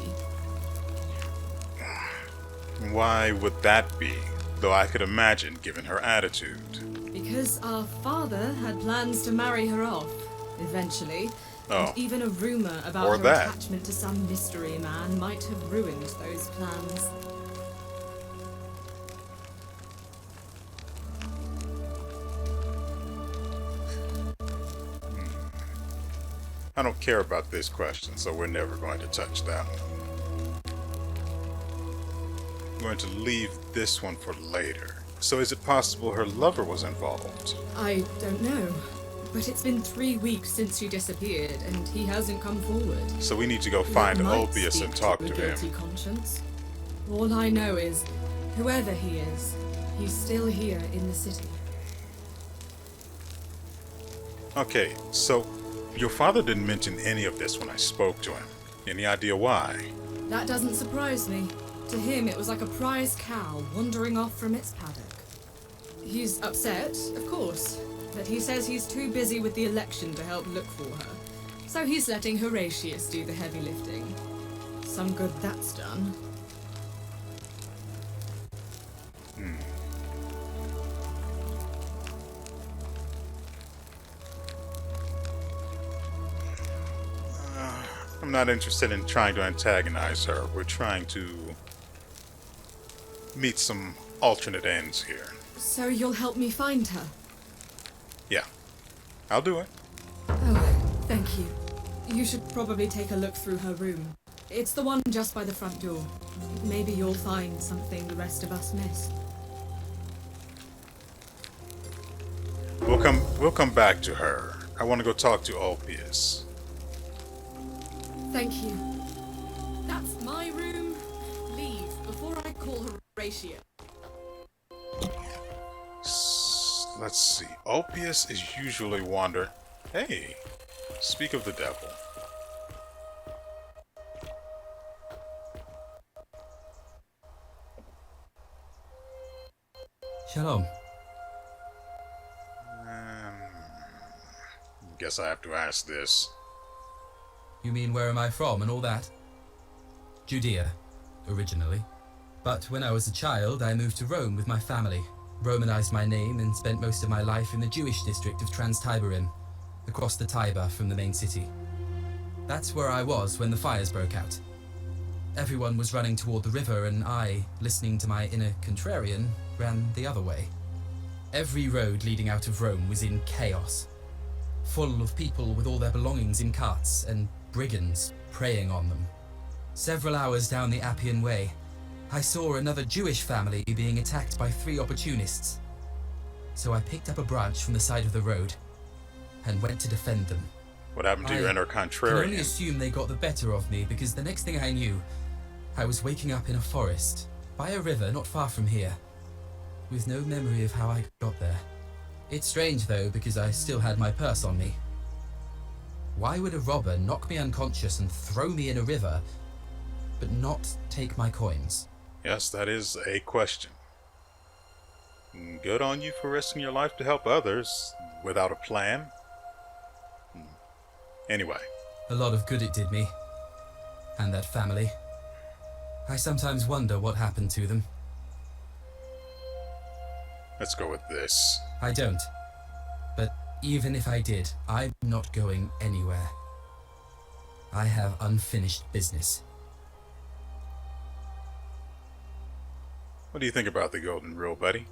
Why would that be? Though I could imagine, given her attitude. Because our father had plans to marry her off, eventually. Oh. And even a rumor about her attachment to some mystery man might have ruined those plans. I don't care about this question, so we're never going to touch that one. I'm going to leave this one for later. So is it possible her lover was involved? I don't know. But it's been 3 weeks since she disappeared, and he hasn't come forward. So we need to go find WeArEuS and talk to him. Guilty conscience. All I know is, whoever he is, he's still here in the city. Okay, so your father didn't mention any of this when I spoke to him. Any idea why? That doesn't surprise me. To him, it was like a prize cow wandering off from its paddock. He's upset, of course, but he says he's too busy with the election to help look for her. So he's letting WeArEuS do the heavy lifting. Some good that's done. I'm not interested in trying to antagonize her. We're trying to meet some alternate ends here. So you'll help me find her? Yeah, I'll do it. Oh, thank you. You should probably take a look through her room. It's the one just by the front door. Maybe you'll find something the rest of us missed. We'll come back to her. I want to go talk to WeArEuS. Thank you. That's my room. Leave before I call her WeArEuS. Let's see. WeArEuS is usually wander. Hey, speak of the devil. Shalom. Guess I have to ask this. You mean where am I from and all that? Judea, originally. But when I was a child, I moved to Rome with my family, Romanized my name, and spent most of my life in the Jewish district of Trans-Tiberim, across the Tiber from the main city. That's where I was when the fires broke out. Everyone was running toward the river, and I, listening to my inner contrarian, ran the other way. Every road leading out of Rome was in chaos, full of people with all their belongings in carts and brigands preying on them. Several hours down the Appian Way, I saw another Jewish family being attacked by 3 opportunists. So I picked up a branch from the side of the road and went to defend them. What happened to your inner contrarian? I can only assume they got the better of me, because the next thing I knew, I was waking up in a forest, by a river not far from here, with no memory of how I got there. It's strange though, because I still had my purse on me. Why would a robber knock me unconscious and throw me in a river, but not take my coins? Yes, that is a question. Good on you for risking your life to help others without a plan. Anyway. A lot of good it did me. And that family. I sometimes wonder what happened to them. Let's go with this. I don't. But even if I did, I'm not going anywhere. I have unfinished business. What do you think about the golden rule, buddy?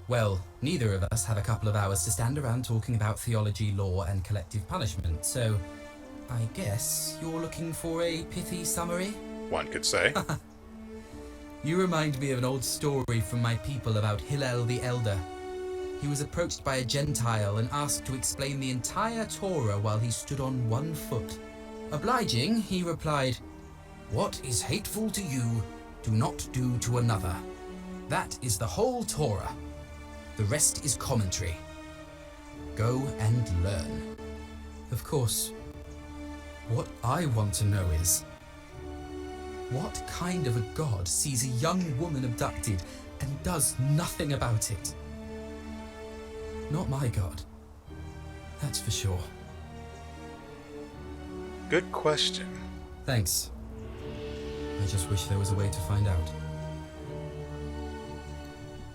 Well, neither of us have a couple of hours to stand around talking about theology, law, and collective punishment, so I guess you're looking for a pithy summary? One could say. You remind me of an old story from my people about Hillel the Elder. He was approached by a Gentile and asked to explain the entire Torah while he stood on one foot. Obliging, he replied, "What is hateful to you, do not do to another. That is the whole Torah. The rest is commentary. Go and learn." Of course, what I want to know is, what kind of a god sees a young woman abducted and does nothing about it? Not my god. That's for sure. Good question. Thanks. I just wish there was a way to find out.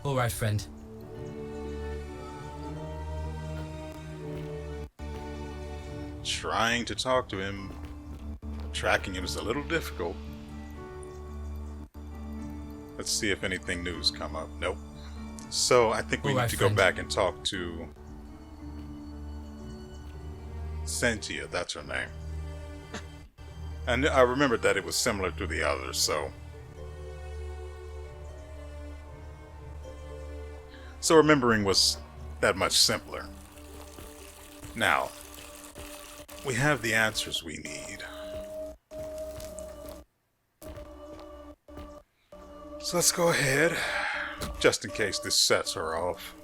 All right, friend. Trying to talk to him, tracking him is a little difficult. Let's see if anything new's come up. Nope. So I think we need to go back and talk to Cynthia, that's her name. And I remembered that it was similar to the others, so remembering was that much simpler. Now, we have the answers we need. So let's go ahead, just in case this sets her off.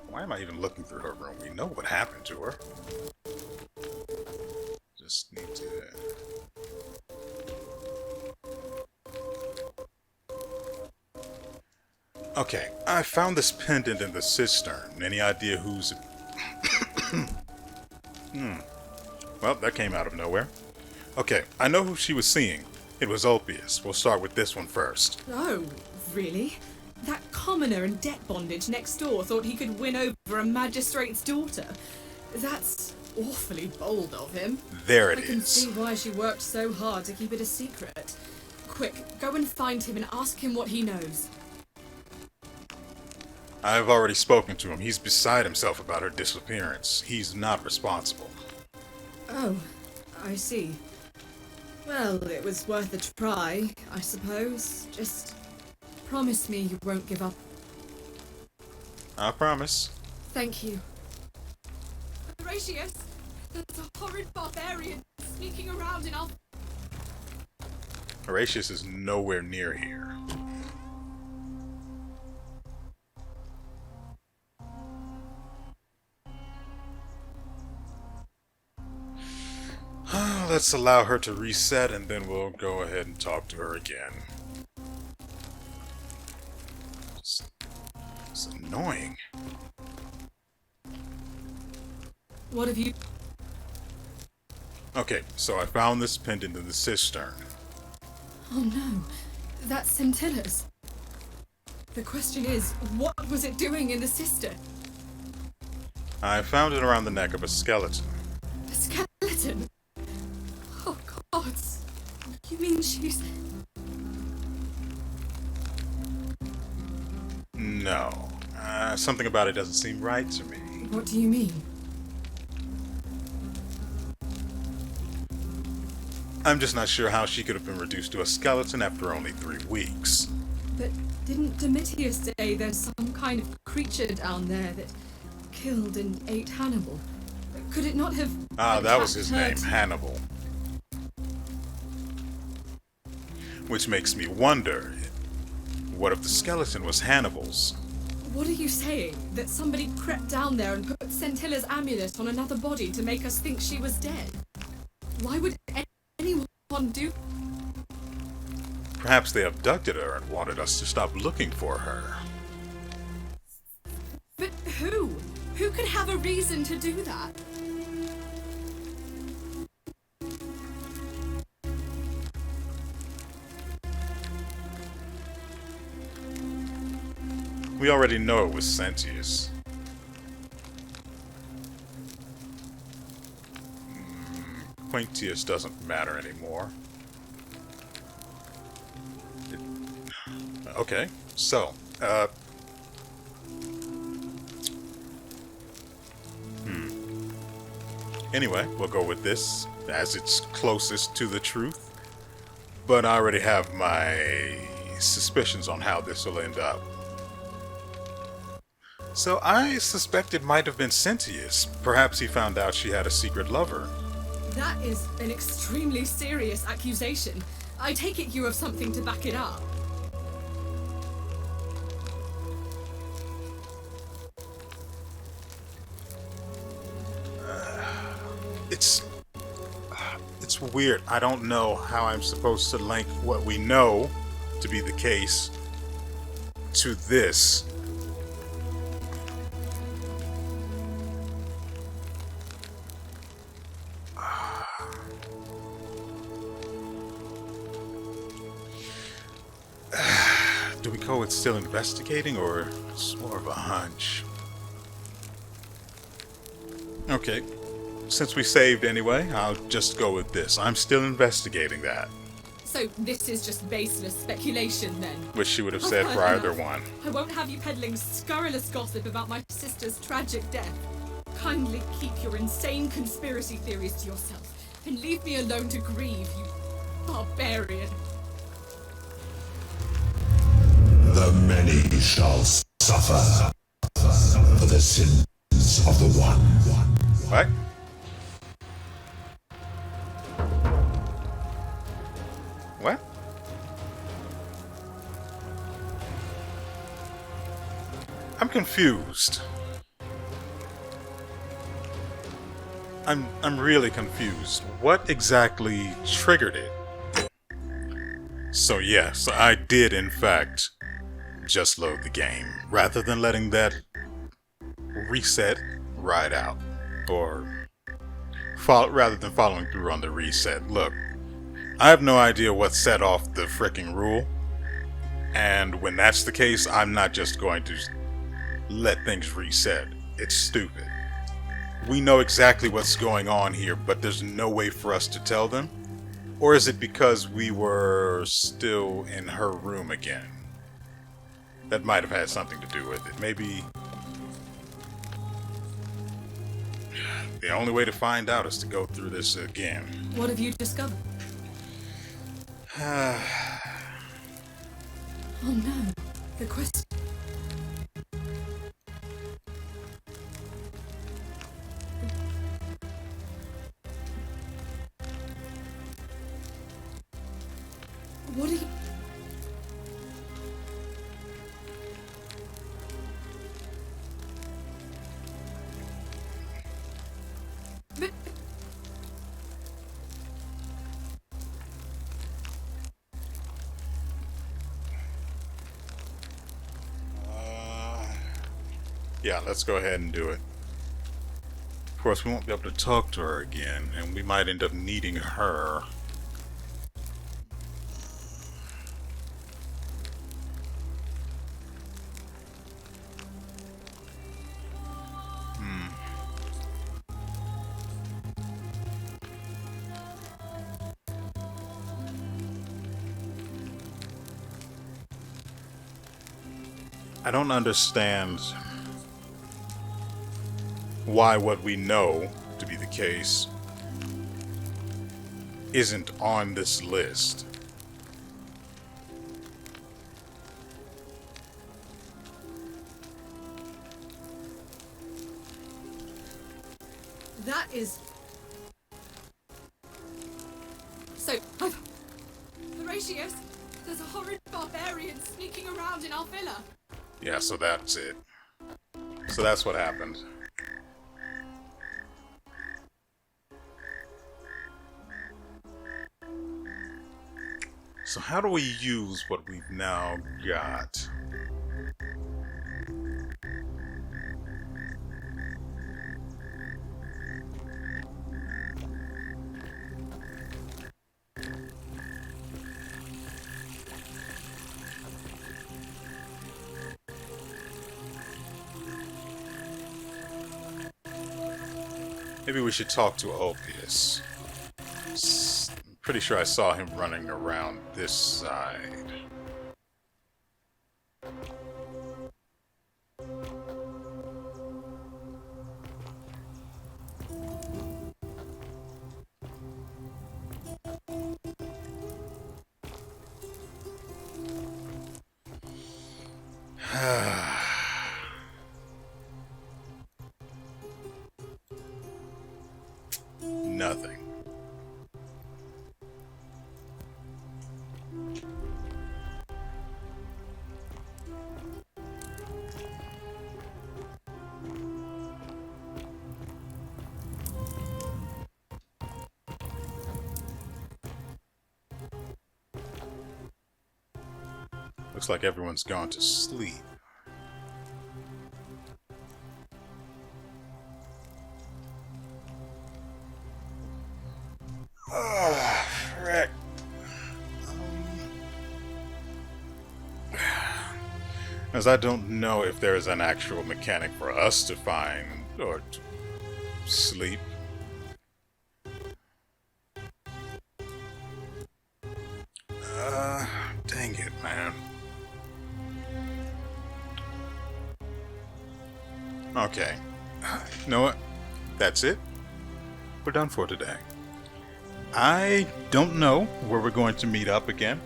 Why am I even looking through her room? We know what happened to her. Just need to... Okay, I found this pendant in the cistern. Any idea who's... Well, that came out of nowhere. Okay, I know who she was seeing. It was WeArEuS. We'll start with this one first. Oh, really? That commoner in debt bondage next door thought he could win over a magistrate's daughter. That's awfully bold of him. There it I can is. see why she worked so hard to keep it a secret. Quick, go and find him and ask him what he knows. I've already spoken to him. He's beside himself about her disappearance. He's not responsible. Oh, I see. Well, it was worth a try, I suppose. Just promise me you won't give up. I promise. Thank you. WeArEuS, there's a horrid barbarian sneaking around in our... WeArEuS is nowhere near here. Let's allow her to reset and then we'll go ahead and talk to her again. It's annoying. What have you... Okay, so I found this pendant in the cistern. Oh no, that's Scintilla's. The question is, what was it doing in the cistern? I found it around the neck of a skeleton. A skeleton? Oh God, you mean she's... No. Something about it doesn't seem right to me. What do you mean? I'm just not sure how she could have been reduced to a skeleton after only 3 weeks. But didn't Domitius say there's some kind of creature down there that killed and ate Hannibal? Could it not have... that was his name, attacked her Hannibal. Which makes me wonder, What if the skeleton was Hannibal's? What are you saying? That somebody crept down there and put Centilla's amulet on another body to make us think she was dead? Why would anyone do? Perhaps they abducted her and wanted us to stop looking for her. But who? Who could have a reason to do that? We already know it was Sentius. Quintius doesn't matter anymore. Okay, so, Anyway, we'll go with this, as it's closest to the truth. But I already have my suspicions on how this will end up. So I suspect it might have been Sentius. Perhaps he found out she had a secret lover. That is an extremely serious accusation. I take it you have something to back it up. It's weird. I don't know how I'm supposed to link what we know to be the case to this. Do we go with still investigating, or it's more of a hunch? Okay. Since we saved anyway, I'll just go with this. I'm still investigating that. So this is just baseless speculation then? Which she would have said for either one. I won't have you peddling scurrilous gossip about my sister's tragic death. Kindly keep your insane conspiracy theories to yourself and leave me alone to grieve, you barbarian. The many shall suffer for the sins of the one. What? What? I'm confused. I'm really confused. What exactly triggered it? So yes, I did in fact just load the game, rather than letting that reset ride out. Or rather than following through on the reset. Look, I have no idea what set off the fricking rule, and when that's the case, I'm not just going to let things reset. It's stupid. We know exactly what's going on here, but there's no way for us to tell them? Or is it because we were still in her room again? That might have had something to do with it. Maybe the only way to find out is to go through this again. What have you discovered? Oh no, the question. What are you... But... Yeah, let's go ahead and do it. Of course, we won't be able to talk to her again, and we might end up needing her. I don't understand why what we know to be the case isn't on this list. That is... So, WeArEuS, there's a horrid barbarians sneaking around in our villa. Yeah, so that's it. So that's what happened. So how do we use what we've now got? Maybe we should talk to WeArEuS. I'm pretty sure I saw him running around this side. Nothing. Looks like everyone's gone to sleep. Frick. As I don't know if there is an actual mechanic for us to find or to sleep. Dang it, man. Okay. You know what? That's it. We're done for today. I don't know where we're going to meet up again.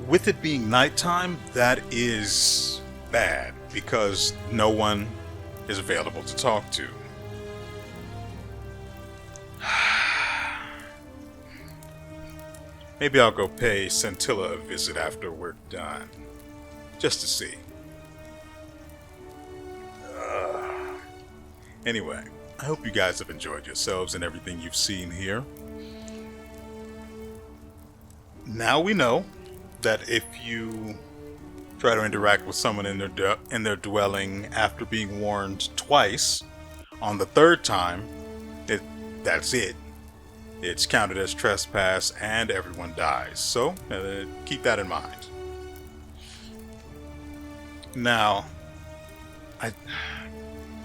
With it being nighttime, that is bad because no one is available to talk to. Maybe I'll go pay Scintilla a visit after we're done, just to see. Anyway, I hope you guys have enjoyed yourselves and everything you've seen here. Now we know that if you try to interact with someone in their dwelling after being warned twice, on the third time, that's it. It's counted as trespass and everyone dies. So keep that in mind. Now, I'm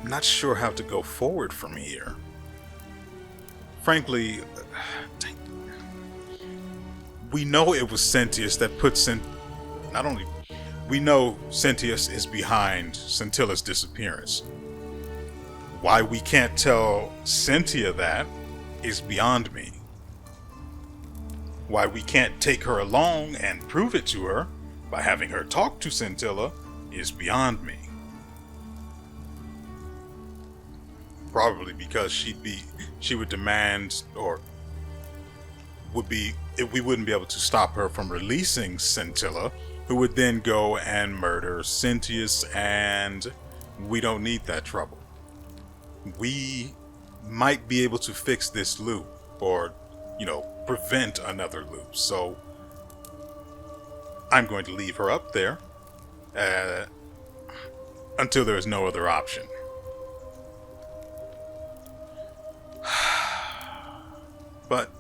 not sure how to go forward from here. Frankly, we know it was Sentius that put we know Sentius is behind Scintilla's disappearance. Why we can't tell Cynthia that is beyond me. Why we can't take her along and prove it to her by having her talk to Scintilla is beyond me. Probably because she would demand, or we wouldn't be able to stop her from releasing Scintilla, who would then go and murder Sentius, and we don't need that trouble. We might be able to fix this loop, or, prevent another loop. So I'm going to leave her up there until there is no other option. But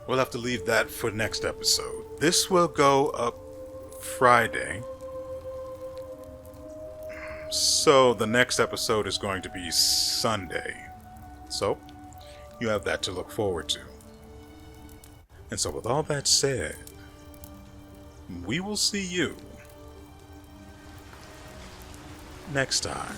we'll have to leave that for next episode. This will go up Friday. So the next episode is going to be Sunday. So you have that to look forward to. And so with all that said, we will see you next time.